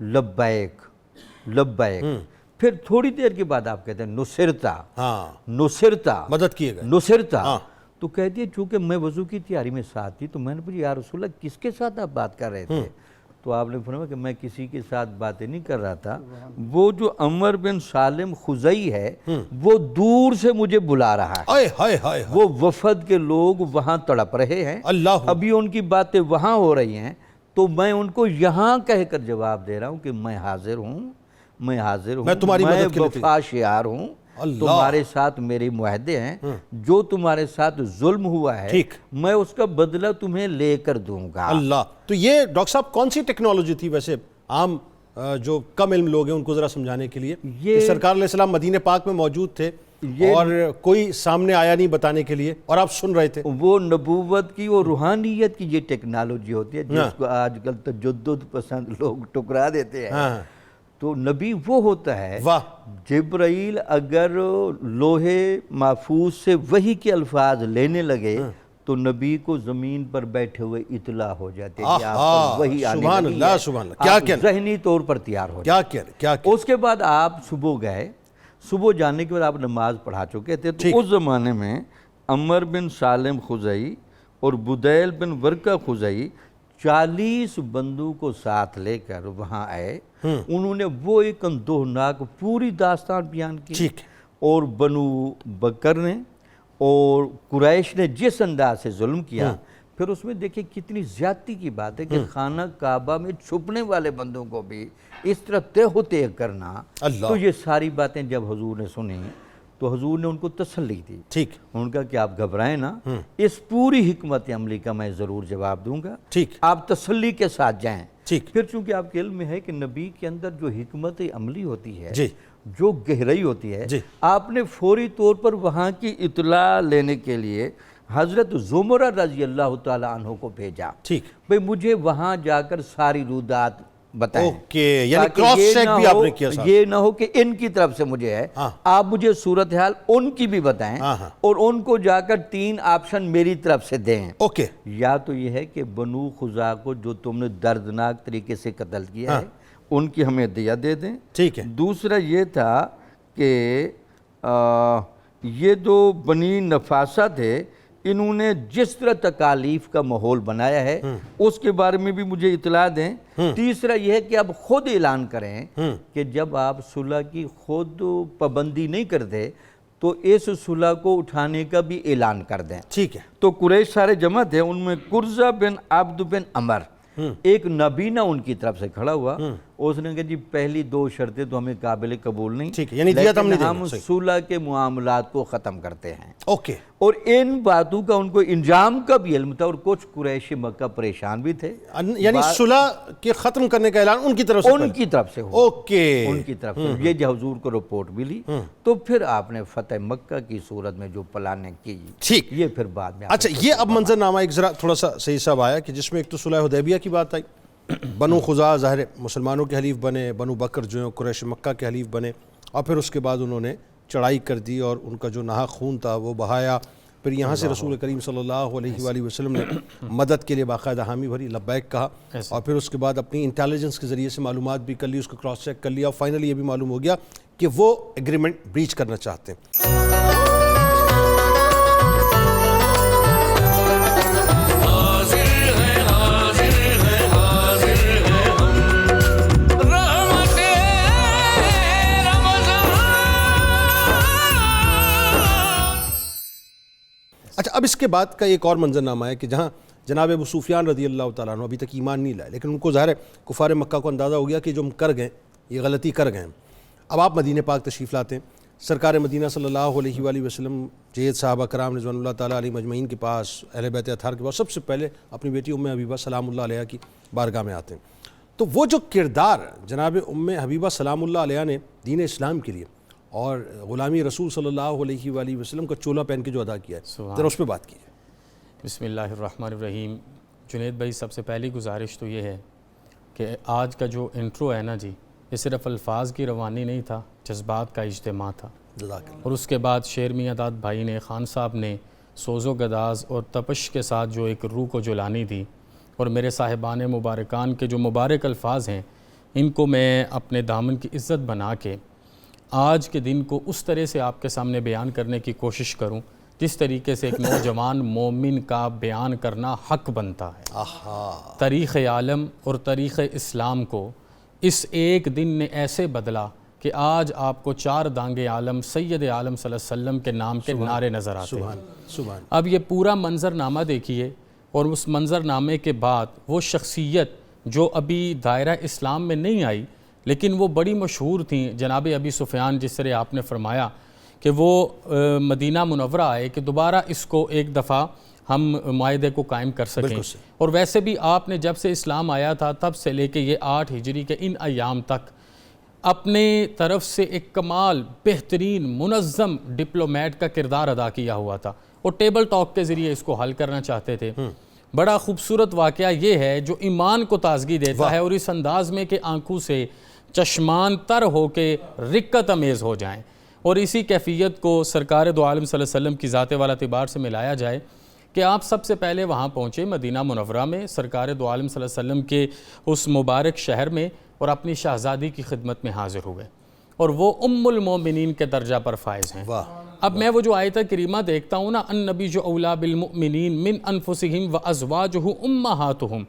لبیک لبیک. پھر تھوڑی دیر کے بعد آپ کہتے ہیں نصرتا, نصرتا, مدد کیے گئے, نصرتا. تو کہتی ہے چونکہ میں وضو کی تیاری میں ساتھ تھی, تو میں نے پوچھا یا رسول اللہ کس کے ساتھ آپ بات کر رہے تھے؟ تو آپ نے فرمایا کہ میں کسی کے ساتھ باتیں نہیں کر رہا تھا, وہ جو عمر بن سالم خزاعی ہے وہ دور سے مجھے بلا رہا ہے. وہ وفد کے لوگ وہاں تڑپ رہے ہیں, ابھی ان کی باتیں وہاں ہو رہی ہیں, تو میں ان کو یہاں کہہ کر جواب دے رہا ہوں کہ میں حاضر ہوں, میں حاضر ہوں, میں وفا شعار ہوں, تمہارے ساتھ میرے معاہدے ہیں, جو تمہارے ساتھ ظلم ہوا ہے میں اس کا بدلہ تمہیں لے کر دوں گا. اللہ. تو یہ ڈاکٹر صاحب کون سی ٹیکنالوجی تھی ویسے عام جو کم علم لوگ ہیں ان کو ذرا سمجھانے کے لیے, کہ سرکار علیہ السلام مدینہ پاک میں موجود تھے اور کوئی سامنے آیا نہیں بتانے کے لیے اور آپ سن رہے تھے؟ وہ نبوت کی اور روحانیت کی یہ ٹیکنالوجی ہوتی ہے جس کو آج کل تجدد پسند لوگ ٹکرا دیتے ہیں. تو نبی وہ ہوتا ہے, جبرائیل اگر لوہے محفوظ سے وحی کے الفاظ لینے لگے تو نبی کو زمین پر بیٹھے ہوئے اطلاع ہو جاتی ہے کہ آپ پر وحی آنے لگی ہے, آپ ذہنی طور پر تیار ہو جاتے ہیں. اس کے بعد آپ صبح گئے, صبح جانے کے بعد آپ نماز پڑھا چکے تھے. تو اس زمانے میں عمر بن سالم خزاعی اور بدیل بن ورقہ خزاعی 40 بندوں کو ساتھ لے کر وہاں آئے. انہوں نے وہ ایک اندوہناک پوری داستان بیان کی, اور بنو بکر نے اور قریش نے جس انداز سے ظلم کیا, پھر اس میں دیکھیں کتنی زیادتی کی بات ہے کہ خانہ کعبہ میں چھپنے والے بندوں کو بھی اس طرح تہ و تہ کرنا. تو یہ ساری باتیں جب حضور نے سنی تو حضور نے ان کو تسلی دی. ٹھیک, ان کا کہ آپ گھبرائیں نا, اس پوری حکمت عملی کا میں ضرور جواب دوں گا, ٹھیک, آپ تسلی کے ساتھ جائیں. ٹھیک. پھر چونکہ آپ کے علم میں ہے کہ نبی کے اندر جو حکمت عملی ہوتی ہے, جی, جو گہرائی ہوتی ہے, آپ نے فوری طور پر وہاں کی اطلاع لینے کے لیے حضرت زمرہ رضی اللہ تعالیٰ عنہ کو بھیجا. ٹھیک, بھئی مجھے وہاں جا کر ساری رودات بتائیں. اوکے, یعنی کراس چیک بھی آپ نے کیا. یہ نہ ہو کہ ان کی طرف سے مجھے ہے, آپ مجھے صورتحال ان کی بھی بتائیں اور ان کو جا کر 3 آپشن میری طرف سے دیں. اوکے, یا تو یہ ہے کہ بنو خزاعہ کو جو تم نے دردناک طریقے سے قتل کیا ہے ان کی ہمیں دیہ دے دیں. ٹھیک ہے. دوسرا یہ تھا کہ یہ جو بنی نفاسہ تھے انہوں نے جس طرح تکالیف کا ماحول بنایا ہے اس کے بارے میں بھی مجھے اطلاع دیں. تیسرا یہ ہے کہ اب خود اعلان کریں کہ جب آپ صلح کی خود پابندی نہیں کرتے تو اس صلح کو اٹھانے کا بھی اعلان کر دیں. ٹھیک ہے. تو قریش سارے جمع تھے, ان میں کرزہ بن عبد بن عمر ایک نبینہ ان کی طرف سے کھڑا ہوا. اس نے کہا جی پہلی 2 شرطیں تو ہمیں قابل قبول نہیں, ٹھیک ہے, یعنی دیت ہم نہیں دیں گے, ہم صلح کے معاملات کو ختم کرتے ہیں. اوکے. اور ان باتوں کا ان کو انجام کا بھی علم تھا, اور کچھ قریش مکہ پریشان بھی تھے. یعنی صلح کے ختم کرنے کا اعلان ان کی طرف سے, ان کی طرف سے ہوا. اوکے, ان کی طرف سے یہ جو حضور کو رپورٹ ملی, تو پھر آپ نے فتح مکہ کی صورت میں جو پلاننگ کی, ٹھیک, یہ پھر بعد میں. اچھا, یہ اب منظر نامہ ایک ذرا تھوڑا سا صحیح صاحب آیا کہ جس میں ایک تو صلح حدیبیہ کی بات آئی, بنو خزاعہ ظاہر مسلمانوں کے حلیف بنے, بنو بکر جو ہیں قریش مکہ کے حلیف بنے, اور پھر اس کے بعد انہوں نے چڑھائی کر دی اور ان کا جو ناحق خون تھا وہ بہایا. پھر یہاں سے رسول کریم صلی اللہ علیہ وآلہ وسلم نے مدد کے لیے باقاعدہ حامی بھری, لبیک کہا, اور پھر اس کے بعد اپنی انٹیلیجنس کے ذریعے سے معلومات بھی کر لی, اس کو کراس چیک کر لیا, اور فائنلی یہ بھی معلوم ہو گیا کہ وہ ایگریمنٹ بریچ کرنا چاہتے ہیں. اچھا, اب اس کے بعد کا ایک اور منظرنامہ ہے کہ جہاں جناب ابو سفیان رضی اللہ تعالیٰ عنہ ابھی تک ایمان نہیں لائے, لیکن ان کو ظاہر ہے کفار مکہ کو اندازہ ہو گیا کہ جو ہم کر گئے یہ غلطی کر گئے. اب آپ مدینہ پاک تشریف لاتے ہیں, سرکار مدینہ صلی اللہ علیہ وآلہ وسلم جید صحابہ کرام رضوان اللہ تعالیٰ علیہ مجمعین کے پاس, اہل بیت اطہار کے پاس سب سے پہلے اپنی بیٹی ام حبیبہ سلام اللہ علیہ کی بارگاہ میں آتے ہیں. تو وہ جو کردار جناب ام حبیبہ سلام اللہ علیہ نے دین اسلام کے لیے اور غلامی رسول صلی اللہ علیہ وآلہ وسلم کا چولہ پہن کے جو ادا کیا ہے, ذرا اس پہ بات کیجیے. بسم اللہ الرحمن الرحیم. جنید بھائی, سب سے پہلی گزارش تو یہ ہے کہ آج کا جو انٹرو ہے نا جی, یہ صرف الفاظ کی روانی نہیں تھا, جذبات کا اجتماع تھا. اور اس کے بعد شیر میاں داد بھائی نے, خان صاحب نے سوز و گداز اور تپش کے ساتھ جو ایک روح کو جلانی دی, اور میرے صاحبان مبارکان کے جو مبارک الفاظ ہیں ان کو میں اپنے دامن کی عزت بنا کے آج کے دن کو اس طرح سے آپ کے سامنے بیان کرنے کی کوشش کروں جس طریقے سے ایک نوجوان مومن کا بیان کرنا حق بنتا ہے. تاریخ عالم اور تاریخ اسلام کو اس ایک دن نے ایسے بدلا کہ آج آپ کو 4 دانگ عالم سید عالم صلی اللہ علیہ وسلم کے نام کے نعرے نظر آتے ہیں. اب یہ پورا منظر نامہ دیکھیے, اور اس منظر نامے کے بعد وہ شخصیت جو ابھی دائرہ اسلام میں نہیں آئی لیکن وہ بڑی مشہور تھیں, جناب ابی سفیان, جس طرح آپ نے فرمایا کہ وہ مدینہ منورہ آئے کہ دوبارہ اس کو ایک دفعہ ہم معاہدے کو قائم کر سکیں. اور ویسے بھی آپ نے جب سے اسلام آیا تھا تب سے لے کے یہ 8 ہجری کے ان ایام تک اپنے طرف سے ایک کمال بہترین منظم ڈپلومیٹ کا کردار ادا کیا ہوا تھا, اور ٹیبل ٹاک کے ذریعے اس کو حل کرنا چاہتے تھے. بڑا خوبصورت واقعہ یہ ہے جو ایمان کو تازگی دیتا ہے, اور اس انداز میں کہ آنکھوں سے چشمان تر ہو کے رکت امیز ہو جائیں, اور اسی کیفیت کو سرکار دو عالم صلی اللہ علیہ وسلم کی ذات والا اعتبار سے ملایا جائے کہ آپ سب سے پہلے وہاں پہنچے مدینہ منورہ میں سرکار دو عالم صلی اللہ علیہ وسلم کے اس مبارک شہر میں, اور اپنی شہزادی کی خدمت میں حاضر ہوئے, اور وہ ام المومنین کے درجہ پر فائز ہیں. اب میں وہ جو آیت کریمہ دیکھتا ہوں نا, النبی جو اولا بالمؤمنین من انفسہم وازواجہ امہاتہم,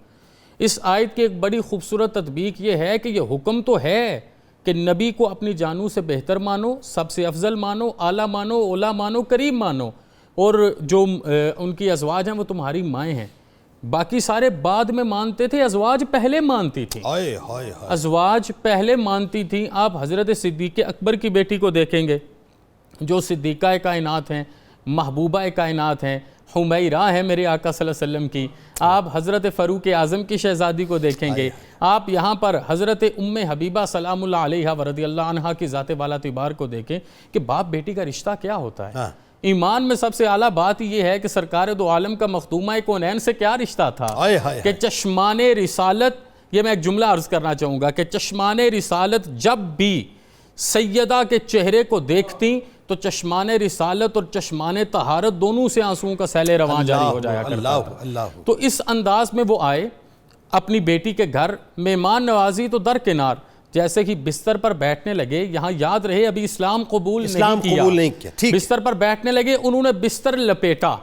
اس آیت کی ایک بڑی خوبصورت تطبیق یہ ہے کہ یہ حکم تو ہے کہ نبی کو اپنی جانوں سے بہتر مانو, سب سے افضل مانو, اعلیٰ مانو, اولا مانو, کریم مانو, اور جو ان کی ازواج ہیں وہ تمہاری مائیں ہیں. باقی سارے بعد میں مانتے تھے, ازواج پہلے مانتی تھی, ازواج پہلے مانتی تھیں. آپ حضرت صدیق اکبر کی بیٹی کو دیکھیں گے جو صدیقہ کائنات ہیں, محبوبہ کائنات ہیں, حمیرہ ہے میرے آقا صلی اللہ علیہ وسلم کی. آپ حضرت فاروق اعظم کی شہزادی کو دیکھیں گے, آپ یہاں پر حضرت ام حبیبہ سلام اللہ علیہ ورضی اللہ عنہا کی ذات والا اعتبار کو دیکھیں کہ باپ بیٹی کا رشتہ کیا ہوتا ہے. ایمان میں سب سے اعلیٰ بات یہ ہے کہ سرکار دو عالم کا مخدومہ کونین سے کیا رشتہ تھا کہ چشمان رسالت, یہ میں ایک جملہ عرض کرنا چاہوں گا کہ چشمان رسالت جب بھی سیدہ کے چہرے کو دیکھتی تو چشمان رسالت اور چشمان طہارت دونوں سے آنسوؤں کا سیل رواں جاری ہو جایا کرتا تھا. تو اس انداز میں وہ آئے اپنی بیٹی کے گھر, مہمان نوازی تو درکنار, جیسے کہ بستر پر بیٹھنے لگے، یہاں یاد رہے ابھی اسلام قبول نہیں کیا، بستر پر بیٹھنے لگے، انہوں نے بستر لپیٹا.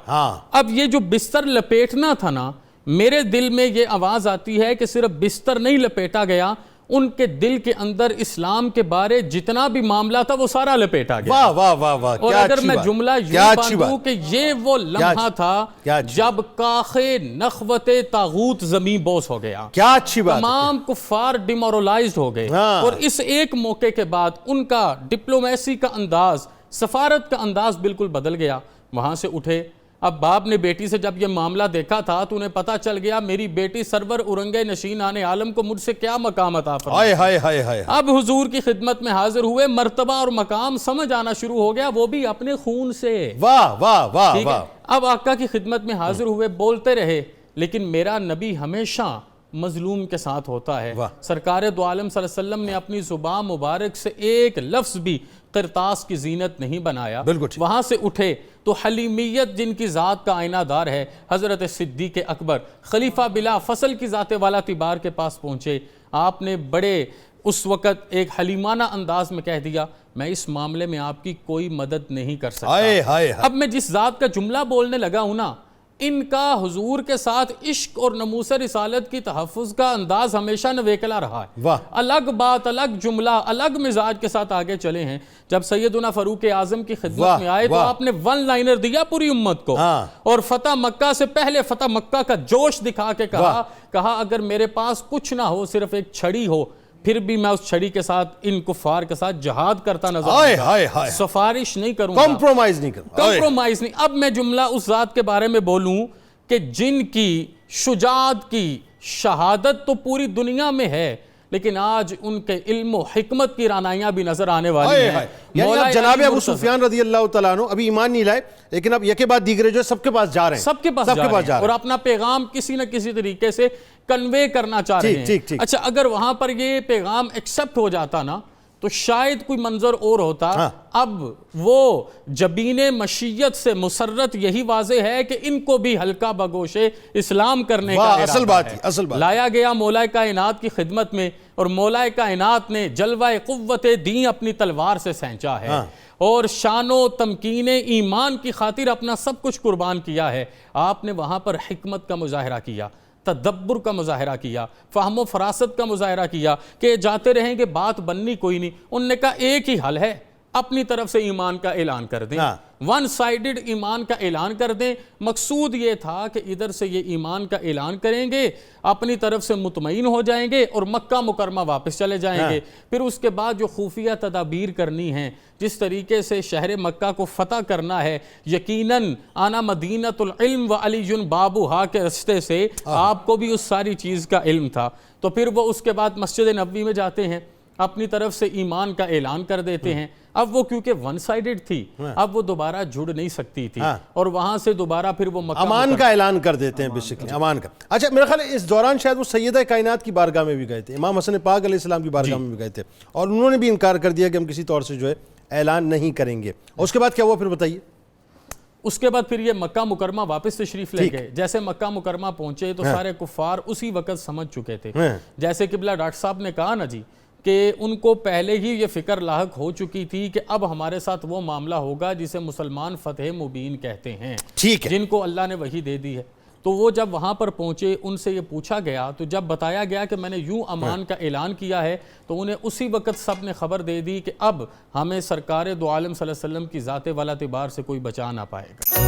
اب یہ جو بستر لپیٹنا تھا نا، میرے دل میں یہ آواز آتی ہے کہ صرف بستر نہیں لپیٹا گیا، ان کے دل کے اندر اسلام کے بارے جتنا بھی معاملہ تھا وہ سارا لپیٹا گیا. واہ واہ واہ واہ. اور اگر میں جملہ یوں باندھوں کہ یہ وہ لمحہ تھا جب کاخ نخوت طاغوت زمین بوس ہو گیا، کیا اچھی بات، تمام کفار ڈیمورلائزڈ ہو گئے. اور اس ایک موقع کے بعد ان کا ڈپلومیسی کا انداز، سفارت کا انداز بالکل بدل گیا. وہاں سے اٹھے. اب باپ نے بیٹی سے جب یہ معاملہ دیکھا تھا تو انہیں پتا چل گیا میری بیٹی سرور اورنگے نشین آنے عالم کو مجھ سے کیا مقام عطا فرمائے. اب حضور کی خدمت میں حاضر ہوئے، مرتبہ اور مقام سمجھ آنا شروع ہو گیا، وہ بھی اپنے خون سے. واہ واہ واہ واہ. اب آقا کی خدمت میں حاضر ہوئے، بولتے رہے، لیکن میرا نبی ہمیشہ مظلوم کے ساتھ ہوتا ہے. سرکار دو عالم صلی اللہ علیہ وسلم نے اپنی زبان مبارک سے ایک لفظ بھی قرطاس کی زینت نہیں بنایا. وہاں سے اٹھے تو حلیمیت جن کی ذات کا آئینہ دار ہے، حضرت صدیق اکبر خلیفہ بلا فصل کی ذات والا تبار کے پاس پہنچے. آپ نے بڑے اس وقت ایک حلیمانہ انداز میں کہہ دیا، میں اس معاملے میں آپ کی کوئی مدد نہیں کر سکتا. اب میں جس ذات کا جملہ بولنے لگا ہوں نا، ان کا حضور کے ساتھ عشق اور ناموس رسالت کی تحفظ کا انداز ہمیشہ نویکلا رہا ہے. الگ بات، الگ جملہ، الگ مزاج کے ساتھ آگے چلے ہیں. جب سیدنا فاروق اعظم کی خدمت میں آئے تو آپ نے ون لائنر دیا پوری امت کو، اور فتح مکہ سے پہلے فتح مکہ کا جوش دکھا کے کہا اگر میرے پاس کچھ نہ ہو، صرف ایک چھڑی ہو، پھر بھی میں اس چھڑی کے ساتھ ان کفار کے ساتھ جہاد کرتا نظر آؤں گا، سفارش نہیں کروں گا، کمپرومائز نہیں. اب میں جملہ اس ذات کے بارے میں بولوں کہ جن کی شجاعت کی شہادت تو پوری دنیا میں ہے، لیکن آج ان کے علم و حکمت کی رانائیاں بھی نظر آنے والی ہیں. یعنی جناب ابو سفیان رضی اللہ تعالیٰ عنہ ابھی ایمان نہیں لائے، لیکن اب یکے بعد دیگرے جو سب کے پاس جا رہے ہیں، سب کے پاس جا رہے ہیں اور اپنا پیغام کسی نہ کسی طریقے سے کنوے کرنا چاہ رہے ہیں. اچھا، اگر وہاں پر یہ پیغام ایکسپٹ ہو جاتا نا تو شاید کوئی منظر اور ہوتا. اب وہ جبین مشیت سے مسرت یہی واضح ہے کہ ان کو بھی حلقہ بگوش اسلام کرنے کا ارادہ ہے. لایا گیا مولا کائنات کی خدمت میں، اور مولا کائنات نے جلوہ قوت دین اپنی تلوار سے سینچا ہے، اور شان و تمکین ایمان کی خاطر اپنا سب کچھ قربان کیا ہے. آپ نے وہاں پر حکمت کا مظاہرہ کیا، تدبر کا مظاہرہ کیا، فہم و فراست کا مظاہرہ کیا کہ جاتے رہیں گے، بات بننی کوئی نہیں. انہوں نے کہا ایک ہی حل ہے، اپنی طرف سے ایمان کا اعلان کر دیں، ون سائیڈڈ ایمان کا اعلان کر دیں. مقصود یہ تھا کہ ادھر سے یہ ایمان کا اعلان کریں گے، اپنی طرف سے مطمئن ہو جائیں گے اور مکہ مکرمہ واپس چلے جائیں گے. پھر اس کے بعد جو خفیہ تدابیر کرنی ہیں، جس طریقے سے شہر مکہ کو فتح کرنا ہے، یقیناً آنا مدینۃ العلم و علی بابوہا کے رستے سے آپ کو بھی اس ساری چیز کا علم تھا. تو پھر وہ اس کے بعد مسجد نبوی میں جاتے ہیں، اپنی طرف سے ایمان کا اعلان کر دیتے ہیں. اب وہ کیونکہ ون سائیڈڈ تھی، اب وہ دوبارہ جڑ نہیں سکتی تھی، اور وہاں سے دوبارہ پھر وہ امان کا اعلان کر دیتے ہیں، بیسیکلی امان کا. اچھا، میرا خیال ہے اس دوران شاید وہ سیدہ کائنات کی بارگاہ میں بھی گئے تھے، امام حسن پاک علیہ السلام کی بارگاہ میں بھی گئے تھے، اور انہوں نے بھی انکار کر دیا کہ ہم کسی طور سے جو ہے اعلان نہیں کریں گے. اور اس کے بعد کیا ہوا پھر بتائیے؟ اس کے بعد پھر یہ مکہ مکرمہ واپس تشریف لے گئے. جیسے مکہ مکرمہ پہنچے تو سارے کفار اسی وقت سمجھ چکے تھے. جیسے قبلہ ڈاکٹر صاحب نے کہا نا جی کہ ان کو پہلے ہی یہ فکر لاحق ہو چکی تھی کہ اب ہمارے ساتھ وہ معاملہ ہوگا جسے مسلمان فتح مبین کہتے ہیں، جن کو اللہ نے وحی دے دی ہے. تو وہ جب وہاں پر پہنچے، ان سے یہ پوچھا گیا، تو جب بتایا گیا کہ میں نے یوں امان کا اعلان کیا ہے، تو انہیں اسی وقت سب نے خبر دے دی کہ اب ہمیں سرکار دو عالم صلی اللہ علیہ وسلم کی ذات والا اعتبار سے کوئی بچا نہ پائے گا.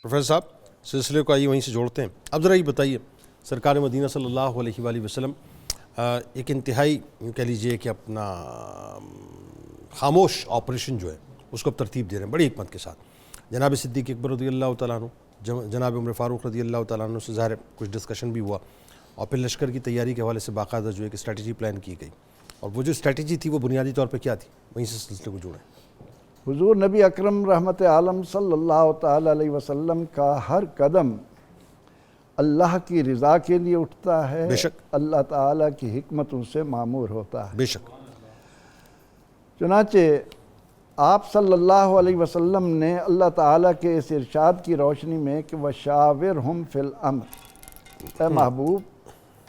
پروفیسر صاحب، سلسلے کو آئیے وہیں سے جوڑتے ہیں. اب ذرا یہ بتائیے، سرکار مدینہ صلی اللہ علیہ وآلہ وسلم ایک انتہائی کہہ لیجئے کہ اپنا خاموش آپریشن جو ہے اس کو اب ترتیب دے رہے ہیں بڑی حکمت کے ساتھ. جناب صدیق اکبر رضی اللہ تعالیٰ عنہ، جناب عمر فاروق رضی اللہ تعالیٰ عنہ سے ظاہر کچھ ڈسکشن بھی ہوا، اور پھر لشکر کی تیاری کے حوالے سے باقاعدہ جو ایک اسٹریٹجی پلان کی گئی. اور وہ جو اسٹریٹجی تھی وہ بنیادی طور پہ کیا تھی؟ وہیں سے سلسلے کو جوڑیں. حضور نبی اکرم رحمت عالم صلی اللہ تعالی علیہ وسلم کا ہر قدم اللہ کی رضا کے لیے اٹھتا ہے، بے شک، اللہ تعالیٰ کی حکمتوں سے معمور ہوتا ہے۔ بے شک۔ چنانچہ آپ صلی اللہ علیہ وسلم نے اللہ تعالیٰ کے اس ارشاد کی روشنی میں کہ وَشَاوِرْهُمْ فِي الْأَمْرِ، اے محبوب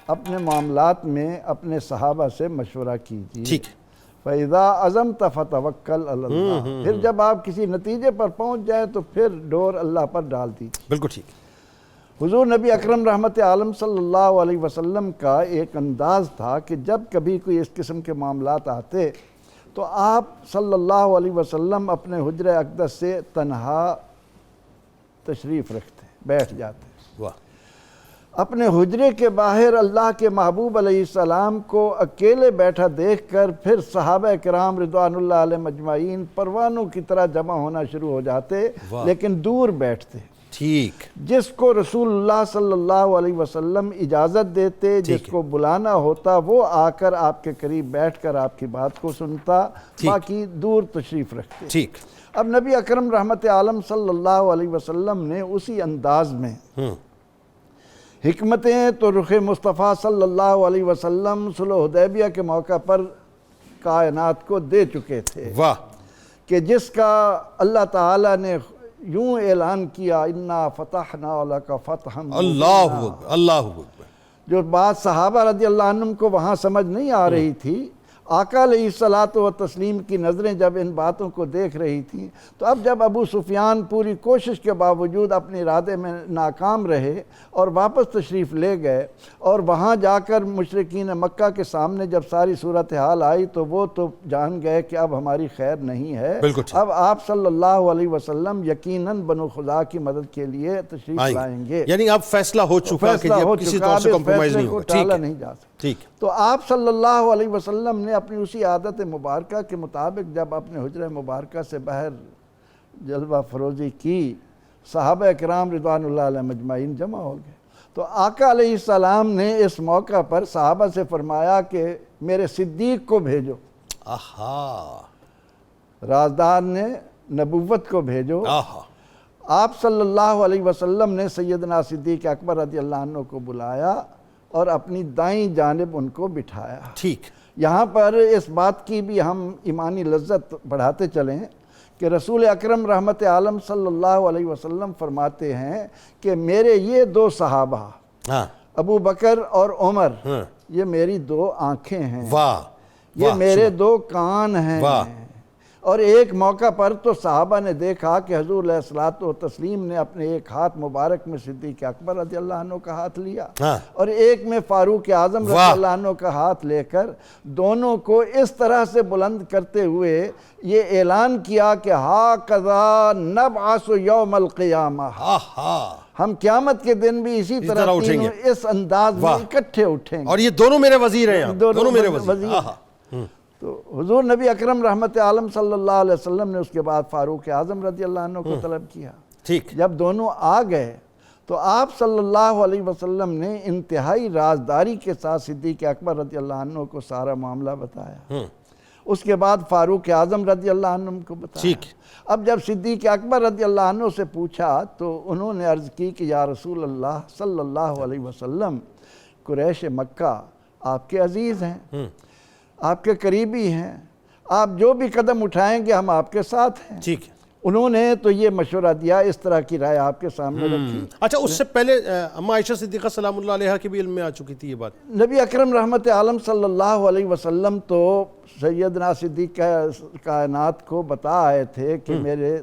اپنے معاملات میں اپنے صحابہ سے مشورہ کیجیے۔ ٹھیک۔ فَإِذَا عَزَمْتَ فَتَوَكَّلْ عَلَى اللَّهِ، پھر جب آپ کسی نتیجے پر پہنچ جائے تو پھر ڈور اللہ پر ڈال دیجیے۔ بالکل ٹھیک۔ حضور نبی اکرم رحمت عالم صلی اللہ علیہ وسلم کا ایک انداز تھا کہ جب کبھی کوئی اس قسم کے معاملات آتے تو آپ صلی اللہ علیہ وسلم اپنے حجرہ اقدس سے تنہا تشریف رکھتے، بیٹھ جاتے۔ واہ۔ اپنے حجرے کے باہر اللہ کے محبوب علیہ السلام کو اکیلے بیٹھا دیکھ کر پھر صحابہ کرام رضوان اللہ علیہ مجمعین پروانوں کی طرح جمع ہونا شروع ہو جاتے، لیکن دور بیٹھتے۔ ٹھیک۔ جس کو رسول اللہ صلی اللہ علیہ وسلم اجازت دیتے، جس کو بلانا ہوتا، وہ آ کر آپ کے قریب بیٹھ کر آپ کی بات کو سنتا، باقی دور تشریف رکھتے۔ ٹھیک۔ اب نبی اکرم رحمت عالم صلی اللہ علیہ وسلم نے اسی انداز میں حکمتیں تو رخ مصطفیٰ صلی اللہ علیہ وسلم صلح حدیبیہ کے موقع پر کائنات کو دے چکے تھے، واہ، کہ جس کا اللہ تعالیٰ نے یوں اعلان کیا اِنَّا فَتَحْنَا لَكَ فَتْحًا مُبِينًا۔ اللہ اکبر، اللہ اکبر۔ جو بات صحابہ رضی اللہ عنہم کو وہاں سمجھ نہیں آ رہی تھی، آقا علیہ الصلاۃ والتسلیم کی نظریں جب ان باتوں کو دیکھ رہی تھیں، تو اب جب ابو سفیان پوری کوشش کے باوجود اپنے ارادے میں ناکام رہے اور واپس تشریف لے گئے، اور وہاں جا کر مشرکین مکہ کے سامنے جب ساری صورتحال آئی تو وہ تو جان گئے کہ اب ہماری خیر نہیں ہے۔ اب آپ صلی اللہ علیہ وسلم یقیناً بنو خزاع کی مدد کے لیے تشریف لائیں گے، یعنی اب فیصلہ ہو چکا کہ اب کسی طور سے کمپرومائز نہیں ہوگا۔ ٹالا نہیں جا سکتا۔ ٹھیک۔ تو آپ صلی اللہ علیہ وسلم نے اپنی اسی عادت مبارکہ کے مطابق جب اپنے حجرہ مبارکہ سے باہر جلوہ فروزی کی، صحابہ کرام رضوان اللہ علیہ مجمعین جمع ہو گئے، تو آقا علیہ السلام نے اس موقع پر صحابہ سے فرمایا کہ میرے صدیق کو بھیجو، رازدار نے نبوت کو بھیجو۔ آپ صلی اللہ علیہ وسلم نے سیدنا صدیق اکبر رضی اللہ عنہ کو بلایا اور اپنی دائیں جانب ان کو بٹھایا۔ ٹھیک۔ یہاں پر اس بات کی بھی ہم ایمانی لذت بڑھاتے چلیں کہ رسول اکرم رحمت عالم صلی اللہ علیہ وسلم فرماتے ہیں کہ میرے یہ دو صحابہ ابو بکر اور عمر، یہ میری دو آنکھیں ہیں، یہ میرے دو کان ہیں۔ اور ایک موقع پر تو صحابہ نے دیکھا کہ حضور علیہ الصلوۃ والتسلیم نے اپنے ایک ہاتھ مبارک میں صدیق اکبر رضی اللہ عنہ کا ہاتھ لیا اور ایک میں فاروق اعظم رضی اللہ عنہ کا ہاتھ لے کر دونوں کو اس طرح سے بلند کرتے ہوئے یہ اعلان کیا کہ ہاکذا نبعث یوم القیامہ، ہم قیامت کے دن بھی اسی طرح تینوں اس انداز میں اکٹھے اٹھیں گے، اور یہ دونوں میرے وزیر ہیں، دونوں میرے وزیر۔ تو حضور نبی اکرم رحمت عالم صلی اللہ علیہ وسلم نے اس کے بعد فاروق اعظم رضی اللہ عنہ کو طلب کیا۔ ٹھیک۔ جب دونوں آ گئے تو آپ صلی اللہ علیہ وسلم نے انتہائی رازداری کے ساتھ صدیق اکبر رضی اللہ عنہ کو سارا معاملہ بتایا، اس کے بعد فاروق اعظم رضی اللہ عنہ کو بتایا۔ اب جب صدیق اکبر رضی اللہ عنہ سے پوچھا تو انہوں نے عرض کی کہ یا رسول اللہ صلی اللہ علیہ وسلم، قریش مکہ آپ کے عزیز ہیں، آپ کے قریبی ہیں، آپ جو بھی قدم اٹھائیں گے ہم آپ کے ساتھ ہیں۔ ٹھیک ہے۔ انہوں نے تو یہ مشورہ دیا، اس طرح کی رائے آپ کے سامنے رکھی۔ اچھا، اس سے پہلے اما عائشہ صدیقہ سلام اللہ علیہا کے بھی علم میں آ چکی تھی یہ بات؟ نبی اکرم رحمت عالم صلی اللہ علیہ وسلم تو سیدنا صدیق کائنات کو بتا آئے تھے کہ میرے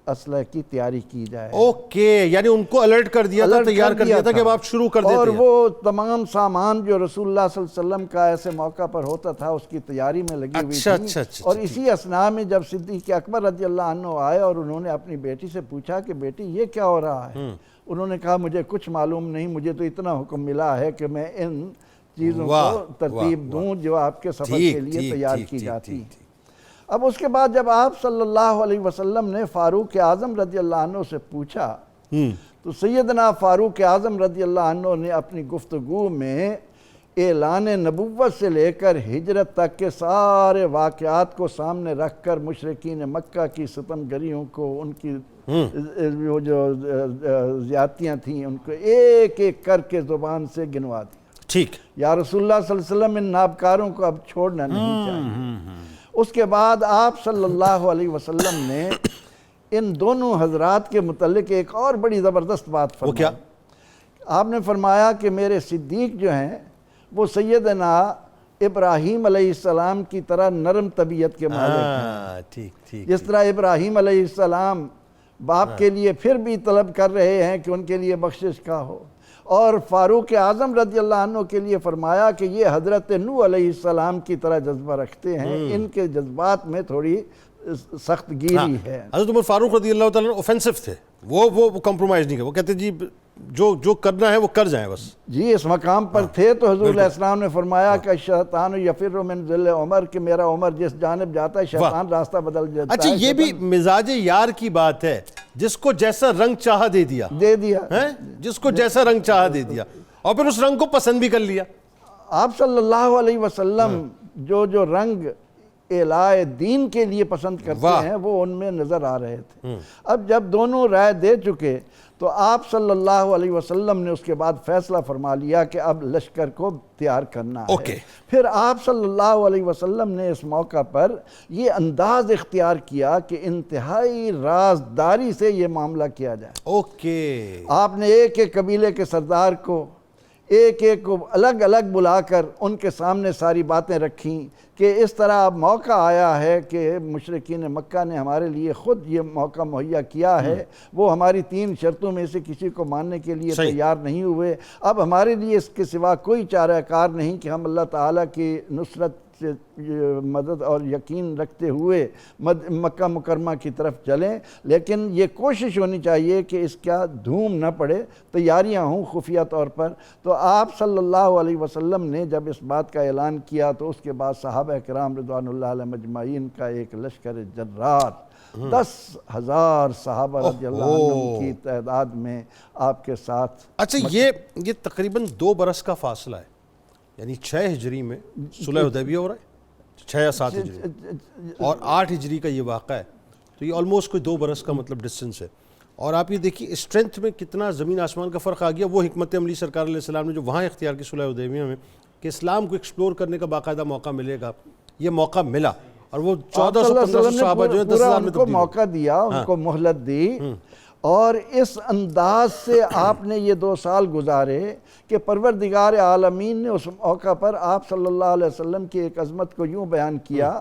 اسلحہ کی تیاری کی جائے۔ اوکے، یعنی ان کو الرٹ کر دیا تھا، تیار کر دیا تھا کہ اب آپ شروع کر دیتے ہیں۔ اور وہ تمام سامان جو رسول اللہ صلی اللہ علیہ وسلم کا ایسے موقع پر ہوتا تھا اس کی تیاری میں لگی ہوئی تھی۔ اور اسی اثناء میں جب صدیق اکبر رضی اللہ عنہ آئے اور انہوں نے اپنی بیٹی سے پوچھا کہ بیٹی یہ کیا ہو رہا ہے، انہوں نے کہا مجھے کچھ معلوم نہیں، مجھے تو اتنا حکم ملا ہے کہ میں ان چیزوں کو ترتیب دوں جو آپ کے سفر کے لیے تیار کی جاتی ہیں۔ اب اس کے بعد جب آپ صلی اللہ علیہ وسلم نے فاروق اعظم رضی اللہ عنہ سے پوچھا تو سیدنا فاروق اعظم رضی اللہ عنہ نے اپنی گفتگو میں اعلان نبوت سے لے کر ہجرت تک کے سارے واقعات کو سامنے رکھ کر مشرکین مکہ کی ستم گریوں کو، ان کی وہ جو زیادتیاں تھیں، ان کو ایک ایک کر کے زبان سے گنوا دیا۔ ٹھیک، یا رسول اللہ صلی اللہ علیہ وسلم ان نابکاروں کو اب چھوڑنا نہیں چاہیے۔ اس کے بعد آپ صلی اللہ علیہ وسلم نے ان دونوں حضرات کے متعلق ایک اور بڑی زبردست بات فرمائی۔ وہ کیا؟ آپ نے فرمایا کہ میرے صدیق جو ہیں وہ سیدنا ابراہیم علیہ السلام کی طرح نرم طبیعت کے مالک ہیں۔ ٹھیک ٹھیک، جس طرح ابراہیم علیہ السلام باپ کے لیے پھر بھی طلب کر رہے ہیں کہ ان کے لیے بخشش کا ہو، اور فاروق اعظم رضی اللہ عنہ کے لیے فرمایا کہ یہ حضرت نوح علیہ السلام کی طرح جذبہ رکھتے ہیں، ان کے جذبات میں تھوڑی سخت گیری ہے۔ حضرت عمر فاروق رضی اللہ تعالیٰ اوفینسو تھے، وہ کمپرومائز نہیں کرے، وہ کہتے جی جو کرنا ہے وہ کر جائیں بس۔ جی اس مقام پر تھے تو حضور علیہ السلام نے فرمایا کہ شیطان یفر من ذل عمر، کہ میرا عمر جس جانب جاتا ہے شیطان راستہ بدل جاتا ہے۔ اچھا، یہ بھی مزاج یار کی بات ہے، جس کو جیسا رنگ چاہا دے دیا، جس کو جیسا رنگ چاہا دے دیا، اور پھر اس رنگ کو پسند بھی کر لیا۔ آپ صلی اللہ علیہ وسلم جو رنگ اعلاء دین کے لیے پسند کرتے ہیں وہ ان میں نظر آ رہے تھے۔ اب جب دونوں رائے دے چکے تو آپ صلی اللہ علیہ وسلم نے اس کے بعد فیصلہ فرما لیا کہ اب لشکر کو تیار کرنا ہے۔ پھر آپ صلی اللہ علیہ وسلم نے اس موقع پر یہ انداز اختیار کیا کہ انتہائی رازداری سے یہ معاملہ کیا جائے۔ آپ نے ایک ایک قبیلے کے سردار کو ایک ایک کو الگ الگ بلا کر ان کے سامنے ساری باتیں رکھیں کہ اس طرح اب موقع آیا ہے کہ مشرکین مکہ نے ہمارے لیے خود یہ موقع مہیا کیا ہے، وہ ہماری 3 شرطوں میں سے کسی کو ماننے کے لیے تیار نہیں ہوئے، اب ہمارے لیے اس کے سوا کوئی چارہ کار نہیں کہ ہم اللہ تعالیٰ کی نصرت سے مدد اور یقین رکھتے ہوئے مکہ مکرمہ کی طرف چلیں، لیکن یہ کوشش ہونی چاہیے کہ اس کا دھوم نہ پڑے، تیاریاں ہوں خفیہ طور پر۔ تو آپ صلی اللہ علیہ وسلم نے جب اس بات کا اعلان کیا تو اس کے بعد صحابہ کرام رضوان اللہ علیہ مجمعین کا ایک لشکر جرار 10,000 صحابہ رضی اللہ عنہ کی تعداد میں آپ کے ساتھ۔ اچھا، یہ تقریباً 2 برس کا فاصلہ ہے، یعنی 6 ہجری میں صلح حدیبیہ ہو رہا ہے، 6 یا 7 ہجری اور 8 ہجری کا یہ واقعہ ہے، تو یہ آلموسٹ کوئی 2 برس کا مطلب ڈسٹنس ہے۔ اور آپ یہ دیکھیے اسٹرینتھ میں کتنا زمین آسمان کا فرق آ گیا۔ وہ حکمت عملی سرکار علیہ السلام نے جو وہاں اختیار کی صلح حدیبیہ میں کہ اسلام کو ایکسپلور کرنے کا باقاعدہ موقع ملے گا، یہ موقع ملا، اور وہ 1400-1500 صحابہ جو ہیں 10,000 میں تبدیل موقع دیا، ان کو مہلت دی، اور اس انداز سے آپ نے یہ 2 سال گزارے کہ پروردگار عالمین نے اس موقع پر آپ صلی اللہ علیہ وسلم کی ایک عظمت کو یوں بیان کیا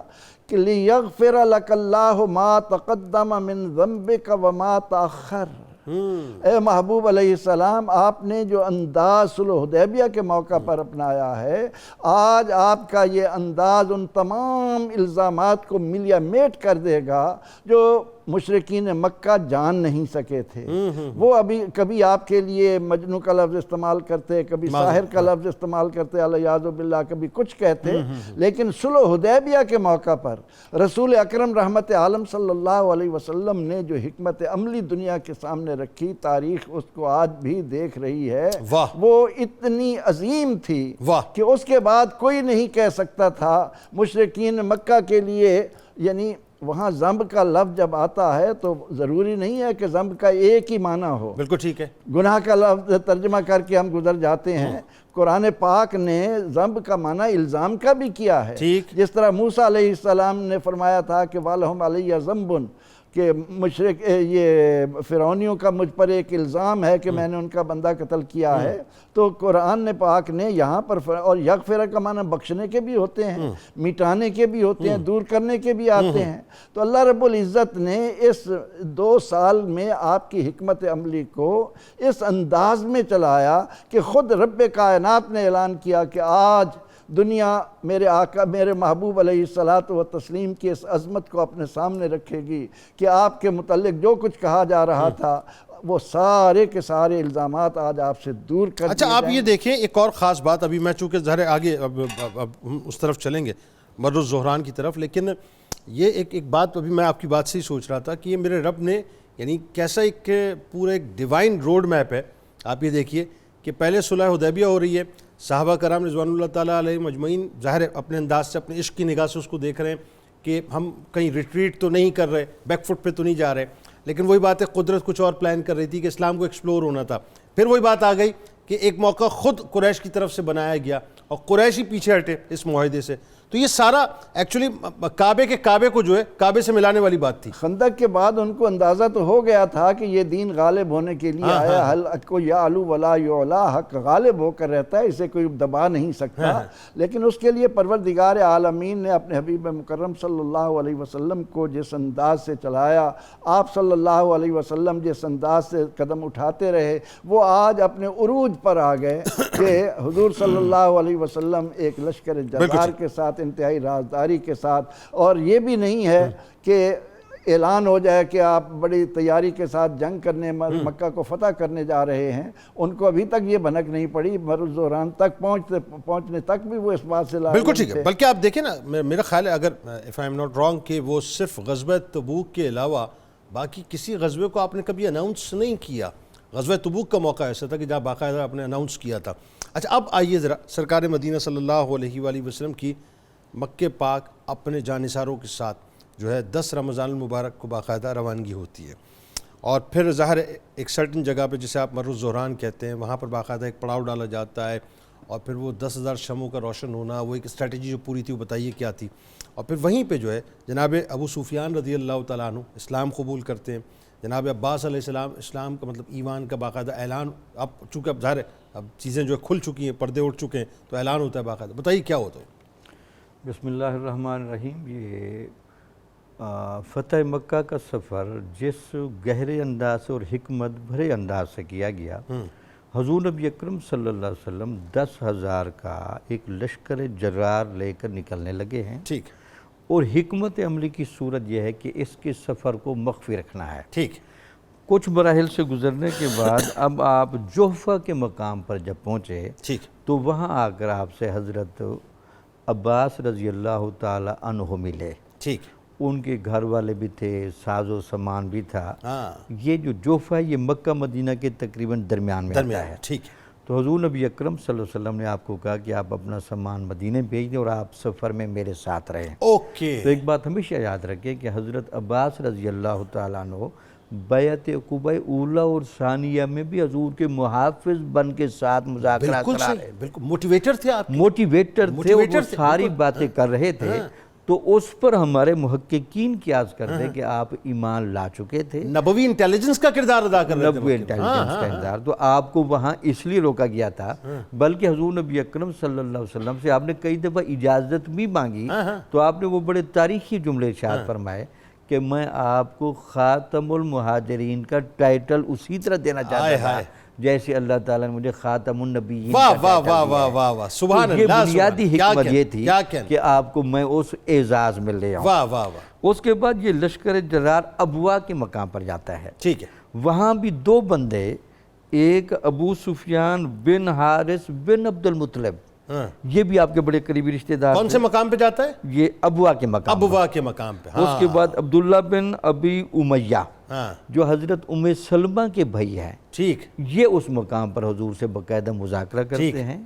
کہ لِيَغْفِرَ لَكَ اللَّهُ مَا تَقَدَّمَ مِن ذَنبِكَ وَمَا تَأَخَّرَ۔ اے محبوب علیہ السلام، آپ نے جو انداز صلح حدیبیہ کے موقع پر اپنایا ہے، آج آپ کا یہ انداز ان تمام الزامات کو ملیا میٹ کر دے گا جو مشرکین مکہ جان نہیں سکے تھے۔ وہ ابھی کبھی آپ کے لیے مجنو کا لفظ استعمال کرتے، کبھی ساحر کا لفظ استعمال کرتے علیہ باللہ، کبھی کچھ کہتے، لیکن صلح حدیبیہ کے موقع پر رسول اکرم رحمت عالم صلی اللہ علیہ وسلم نے جو حکمت عملی دنیا کے سامنے رکھی، تاریخ اس کو آج بھی دیکھ رہی ہے، وہ اتنی عظیم تھی کہ اس کے بعد کوئی نہیں کہہ سکتا تھا مشرکین مکہ کے لیے، یعنی وہاں ذنب کا لفظ جب آتا ہے تو ضروری نہیں ہے کہ ذنب کا ایک ہی معنی ہو۔ بالکل ٹھیک ہے، گناہ کا لفظ ترجمہ کر کے ہم گزر جاتے ہیں، قرآن پاک نے ذنب کا معنی الزام کا بھی کیا ہے، جس طرح موسیٰ علیہ السلام نے فرمایا تھا کہ وَلَهُمْ عَلَيَّ ذَنْبٌ، کہ مشرک یہ فرعونیوں کا مجھ پر ایک الزام ہے کہ میں نے ان کا بندہ قتل کیا ہے، تو قرآن پاک نے یہاں پر اور یغفر کا معنی بخشنے کے بھی ہوتے ہیں، مٹانے کے بھی ہوتے ہیں، دور کرنے کے بھی آتے ہیں۔ تو اللہ رب العزت نے اس 2 سال میں آپ کی حکمت عملی کو اس انداز میں چلایا کہ خود رب کائنات نے اعلان کیا کہ آج دنیا میرے آقا میرے محبوب علیہ الصلاۃ والتسلیم کی اس عظمت کو اپنے سامنے رکھے گی کہ آپ کے متعلق جو کچھ کہا جا رہا تھا وہ سارے کے سارے الزامات آج آپ سے دور کر دیے اچھا، آپ یہ دیکھیں ایک اور خاص بات، ابھی میں چونکہ ظاہر آگے اب اس طرف چلیں گے مر الزہران کی طرف، لیکن یہ ایک بات ابھی میں آپ کی بات سے ہی سوچ رہا تھا کہ یہ میرے رب نے یعنی کیسا ایک پورا ایک ڈیوائن روڈ میپ ہے۔ آپ یہ دیکھیے کہ پہلے صلح حدیبیہ ہو رہی ہے، صحابہ کرام رضوان اللہ تعالیٰ علیہ مجمعین ظاہر ہے اپنے انداز سے اپنے عشق کی نگاہ سے اس کو دیکھ رہے ہیں کہ ہم کہیں ریٹریٹ تو نہیں کر رہے، بیک فٹ پہ تو نہیں جا رہے، لیکن وہی بات ہے قدرت کچھ اور پلان کر رہی تھی کہ اسلام کو ایکسپلور ہونا تھا۔ پھر وہی بات آ گئی کہ ایک موقع خود قریش کی طرف سے بنایا گیا اور قریش ہی پیچھے ہٹے اس معاہدے سے۔ تو یہ سارا ایکچولی کعبے کو جو ہے کعبے سے ملانے والی بات تھی۔ خندق کے بعد ان کو اندازہ تو ہو گیا تھا کہ یہ دین غالب ہونے کے لیے آیا، حل کو یعلو ولا یعلا، حق غالب ہو کر رہتا ہے، اسے کوئی دبا نہیں سکتا، لیکن اس کے لیے پروردگار عالمین نے اپنے حبیب مکرم صلی اللہ علیہ وسلم کو جس انداز سے چلایا، آپ صلی اللہ علیہ وسلم جس انداز سے قدم اٹھاتے رہے، وہ آج اپنے عروج پر آ گئے کہ حضور صلی اللہ علیہ وسلم ایک لشکر جرار کے ساتھ انتہائی رازداری کے ساتھ، اور یہ بھی نہیں ہے کہ اعلان ہو جائے کہ آپ بڑی تیاری کے ساتھ جنگ کرنے مکہ کو فتح کرنے جا رہے ہیں۔ ان کو ابھی تک یہ بھنک نہیں پڑی، مرزوران تک پہنچنے تک بھی وہ اس بات سے لائق بالکل ٹھیک ہے۔ بلکہ آپ دیکھیں نا، میرا خیال ہے اگر if I am not wrong کہ وہ صرف غزوہ تبوک کے علاوہ باقی کسی غزوے کو آپ نے کبھی اناؤنس نہیں کیا۔ غزوہ تبوک کا موقع ایسا تھا کہ جہاں باقاعدہ آپ نے اناؤنس کیا تھا۔ اچھا اب آئیے ذرا سرکار مدینہ صلی اللہ علیہ وآلہ وسلم کی مکہ پاک اپنے جانثاروں کے ساتھ جو ہے 10 رمضان المبارک کو باقاعدہ روانگی ہوتی ہے، اور پھر ظاہر ایک سرٹن جگہ پہ جسے آپ مر الزہران کہتے ہیں، وہاں پر باقاعدہ ایک پڑاؤ ڈالا جاتا ہے، اور پھر وہ 10,000 شمعوں کا روشن ہونا، وہ ایک اسٹریٹجی جو پوری تھی وہ بتائیے کیا تھی۔ اور پھر وہیں پہ جو ہے جناب ابو سفیان رضی اللہ تعالیٰ عنہ اسلام قبول کرتے ہیں، جناب عباس علیہ السلام اسلام کا مطلب ایمان کا باقاعدہ اعلان، اب چونکہ اب ظاہر ہے اب چیزیں جو ہے کھل چکی ہیں، پردے اٹھ چکے ہیں، تو اعلان ہوتا ہے باقاعدہ۔ بتائیے کیا ہوتا ہے؟ بسم اللہ الرحمن الرحیم۔ یہ فتح مکہ کا سفر جس گہرے انداز اور حکمت بھرے انداز سے کیا گیا، حضور نبی اکرم صلی اللہ علیہ وسلم 10,000 کا ایک لشکر جرار لے کر نکلنے لگے ہیں، ٹھیک، اور حکمت عملی کی صورت یہ ہے کہ اس کے سفر کو مخفی رکھنا ہے۔ ٹھیک، کچھ مراحل سے گزرنے کے بعد اب آپ جوحفہ کے مقام پر جب پہنچے ٹھیک، تو وہاں آ کر آپ سے حضرت عباس رضی اللہ تعالی عنہ ملے۔ ٹھیک، ان کے گھر والے بھی تھے، ساز و سامان بھی تھا۔ ہاں، یہ جو جوحفہ ہے یہ مکہ مدینہ کے تقریباً درمیان میں آتا ہے۔ ٹھیک، تو حضور نبی اکرم صلی اللہ علیہ وسلم نے آپ کو کہا کہ آپ اپنا سامان مدینہ بھیج دیں اور آپ سفر میں میرے ساتھ رہیں۔ اوکے، تو ایک بات ہمیشہ یاد رکھیں کہ حضرت عباس رضی اللہ تعالیٰ عنہ بیعت عقبہ اولیٰ اور ثانیہ میں بھی حضور کے محافظ بن کے ساتھ مذاکرات بالکل کرا رہے صحیح، بالکل موٹیویٹر تھے آپ، موٹیویٹر تھے، اور وہ ساری باتیں کر رہے تھے۔ تو اس پر ہمارے محققین قیاس کرتے کہ آپ ایمان لا چکے تھے، نبوی انٹیلیجنس کا کردار ادا کر رہے تھے، نبوی انٹیلیجنس کا کردار۔ تو آپ کو وہاں اس لیے روکا گیا تھا، بلکہ حضور نبی اکرم صلی اللہ علیہ وسلم سے آپ نے کئی دفعہ اجازت بھی مانگی، تو آپ نے وہ بڑے تاریخی جملے ارشاد فرمائے کہ میں آپ کو خاتم المہاجرین کا ٹائٹل اسی طرح دینا چاہتا تھا جیسے اللہ تعالیٰ نے مجھے خاتم النبیین کا ٹائٹل دیا ہے۔ واہ واہ واہ واہ، سبحان اللہ، یہ بنیادی حکمت یہ تھی کیا کہ آپ کو میں اس اعزاز میں لے آؤں۔ واہ واہ واہ، اس کے بعد یہ لشکر جرار ابوا کے مقام پر جاتا ہے۔ ٹھیک ہے، وہاں بھی 2 بندے، ایک ابو سفیان بن حارث بن عبد المطلب، یہ بھی آپ کے بڑے قریبی رشتہ دار، کون سے مقام پہ جاتا ہے؟ یہ ابوا کے مقام پر۔ ابوا کے مقام پہ۔ اس کے بعد عبداللہ بن ابی امیہ ہاں، جو حضرت ام سلمہ کے بھائی ہیں، ٹھیک، یہ اس مقام پر حضور سے باقاعدہ مذاکرہ کرتے ہیں،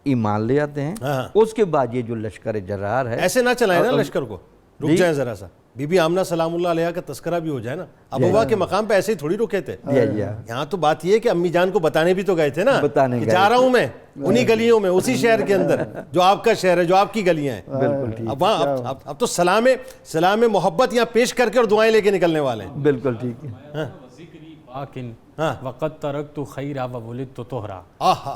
ایمان لے آتے ہیں۔ ہاں، اس کے بعد یہ جو لشکر جرار ہے، ایسے نہ چلائیں نا لشکر کو، رک جائیں ذرا سا، بی بی آمنہ سلام اللہ علیہ کا تذکرہ بھی ہو جائے نا۔ ابوا کے مقام پہ ایسے ہی تھوڑی رکے تھے، یہاں تو بات یہ ہے کہ امی جان کو بتانے بھی تو گئے تھے نا، بتانے کہ گئے جا رہا ہوں میں انہی گلیوں میں، اسی شہر کے اندر جو آپ کا شہر ہے، جو آپ کی گلیاں ہیں۔ بالکل ٹھیک، اب وہاں اب تو سلام محبت یہاں پیش کر کے اور دعائیں لے کے نکلنے والے ہیں۔ بالکل ٹھیک ہے۔ ذکری باقن وقت ترکت خیرا وولدت طہرا،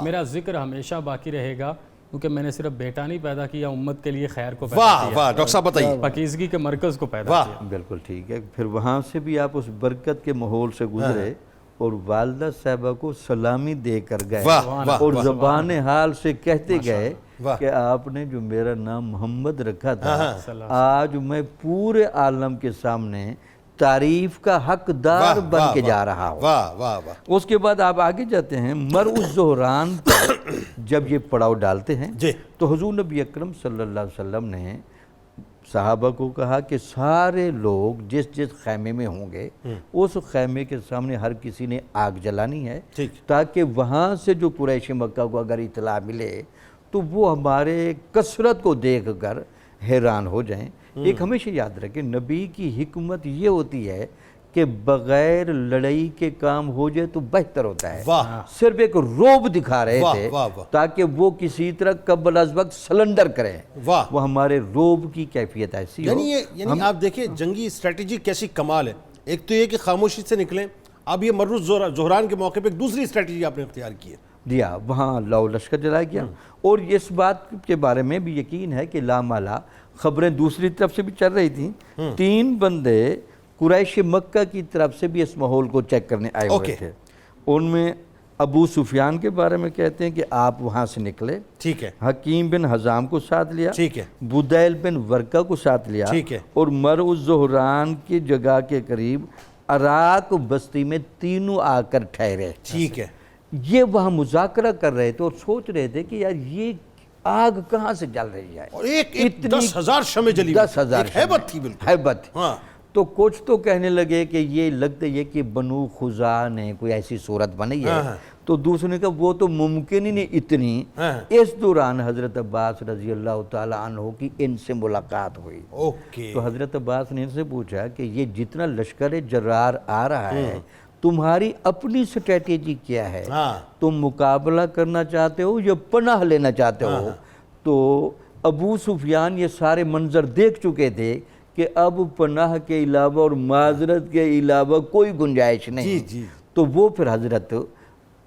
میرا ذکر ہمیشہ باقی رہے گا کیونکہ میں نے صرف بیٹا نہیں پیدا کیا، امت کے لیے خیر کو پیدا واہ کیا، واہ، ڈاکٹر صاحب بتائیے۔ پاکیزگی کے مرکز کو پیدا کیا۔ بالکل ٹھیک ہے۔ پھر وہاں سے بھی آپ اس برکت کے ماحول سے گزرے اور والدہ صاحبہ کو سلامی دے کر گئے، اور زبان حال سے کہتے گئے کہ آپ نے جو میرا نام محمد رکھا تھا، آج میں پورے عالم کے سامنے تعریف کا حقدار بن کے جا رہا ہوں۔ واہ واہ واہ، اس کے بعد آپ آگے جاتے ہیں، مر الزہران پر جب یہ پڑاؤ ڈالتے ہیں تو حضور نبی اکرم صلی اللہ علیہ وسلم نے صحابہ کو کہا کہ سارے لوگ جس جس خیمے میں ہوں گے اس خیمے کے سامنے ہر کسی نے آگ جلانی ہے، تاکہ وہاں سے جو قریش مکہ کو اگر اطلاع ملے تو وہ ہمارے کثرت کو دیکھ کر حیران ہو جائیں۔ ایک ہمیشہ یاد رکھیں، نبی کی حکمت یہ ہوتی ہے کہ بغیر لڑائی کے کام ہو جائے تو بہتر ہوتا ہے۔ صرف ایک روب دکھا رہے تھے تاکہ وہ کسی طرح قبل از وقت سلنڈر کریں، وہ ہمارے روب کی کیفیت ایسی ہو۔ یعنی آپ دیکھیں جنگی اسٹریٹجی کیسی کمال ہے، ایک تو یہ کہ خاموشی سے نکلیں، اب یہ مرز زہران کے موقع پہ ایک دوسری اسٹریٹجی آپ نے اختیار کی ہے، دیا وہاں لو لشکر جلایا گیا، اور اس بات کے بارے میں بھی یقین ہے کہ لامالا خبریں دوسری طرف سے بھی چل رہی تھیں، 3 بندے قریش مکہ کی طرف سے بھی اس ماحول کو چیک کرنے آئے ہوئے تھے۔ ان میں ابو سفیان کے بارے میں کہتے ہیں کہ آپ وہاں سے نکلے، ٹھیک ہے، حکیم بن حزام کو ساتھ لیا، ٹھیک ہے، بدیل بن ورقہ کو ساتھ لیا، ٹھیک ہے، اور مرء الزہران کی جگہ کے قریب عراق بستی میں تینوں آ کر ٹھہرے۔ ٹھیک ہے، یہ وہاں مذاکرہ کر رہے تھے اور سوچ رہے تھے کہ یار یہ آگ کہاں سے جل رہی ہے، اور ایک 10,000 شمع جلی، 10,000 ہیبت تھی، بالکل ہیبت۔ ہاں، تو کچھ تو کہنے لگے کہ یہ لگتا ہے کہ بنو خزاع نے کوئی ایسی صورت بنائی ہے، تو دوسرے نے کہا وہ تو ممکن ہی نہیں اتنی۔ اس دوران حضرت عباس رضی اللہ تعالیٰ عنہ کی ان سے ملاقات ہوئی، تو حضرت عباس نے ان سے پوچھا کہ یہ جتنا لشکر جرار آ رہا ہے تمہاری اپنی سٹریٹجی کیا ہے، تم مقابلہ کرنا چاہتے ہو یا پناہ لینا چاہتے ہو؟ تو ابو سفیان یہ سارے منظر دیکھ چکے تھے کہ اب پناہ کے علاوہ اور معذرت کے علاوہ کوئی گنجائش نہیں، تو وہ پھر حضرت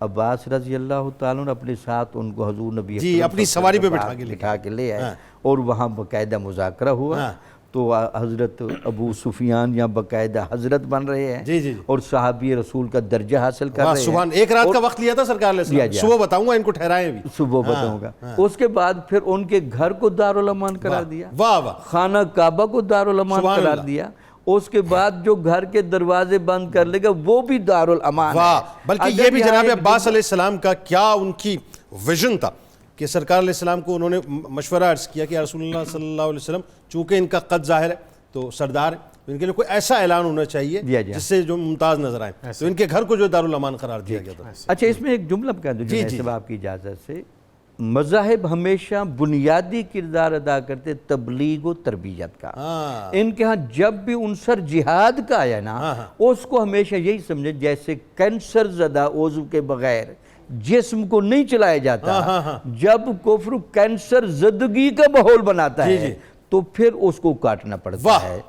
عباس رضی اللہ تعالیٰ نے اپنے ساتھ ان کو حضور نبی اپنی سواری پہ بٹھا کے لے آئے، اور وہاں باقاعدہ مذاکرہ ہوا۔ تو حضرت ابو سفیان یہاں باقاعدہ حضرت بن رہے ہیں اور صحابی رسول کا درجہ حاصل کر رہے ہیں۔ سبحان، ایک رات کا وقت لیا تھا سرکار علیہ السلام، صبح بتاؤں گا ان کو ٹھہرائیں بھی، صبح بتاؤں گا۔ اس کے بعد پھر ان کے گھر کو دارالامان قرار دیا، خانہ کعبہ کو دارالامان قرار دیا، اس کے بعد جو گھر کے دروازے بند کر لے گا وہ بھی دارالامان ہے۔ بلکہ یہ بھی جناب عباس علیہ السلام کا کیا ان کی ویژن تھا کہ سرکار علیہ السلام کو انہوں نے مشورہ عرض کیا کہ رسول اللہ صلی اللہ علیہ وسلم چونکہ ان کا قد ظاہر ہے تو سردار ہے، ان کے لیے کوئی ایسا اعلان ہونا چاہیے جس سے جو ممتاز نظر آئیں، تو ان کے گھر کو جو دارالامان قرار دیا گیا تھا۔ اچھا، اس میں ایک جملہ کہہ دوں جناب آپ کی اجازت سے، مذاہب ہمیشہ بنیادی کردار ادا کرتے تبلیغ و تربیت کا۔ ان کے ہاں جب بھی عنصر جہاد کا آیا نا، اس کو ہمیشہ یہی سمجھے جیسے کینسر زدہ عضو کے بغیر جسم کو نہیں چلایا جاتا، جب کفر کینسر زدگی کا ماحول بناتا ہے تو پھر اس کو کاٹنا پڑتا ہے۔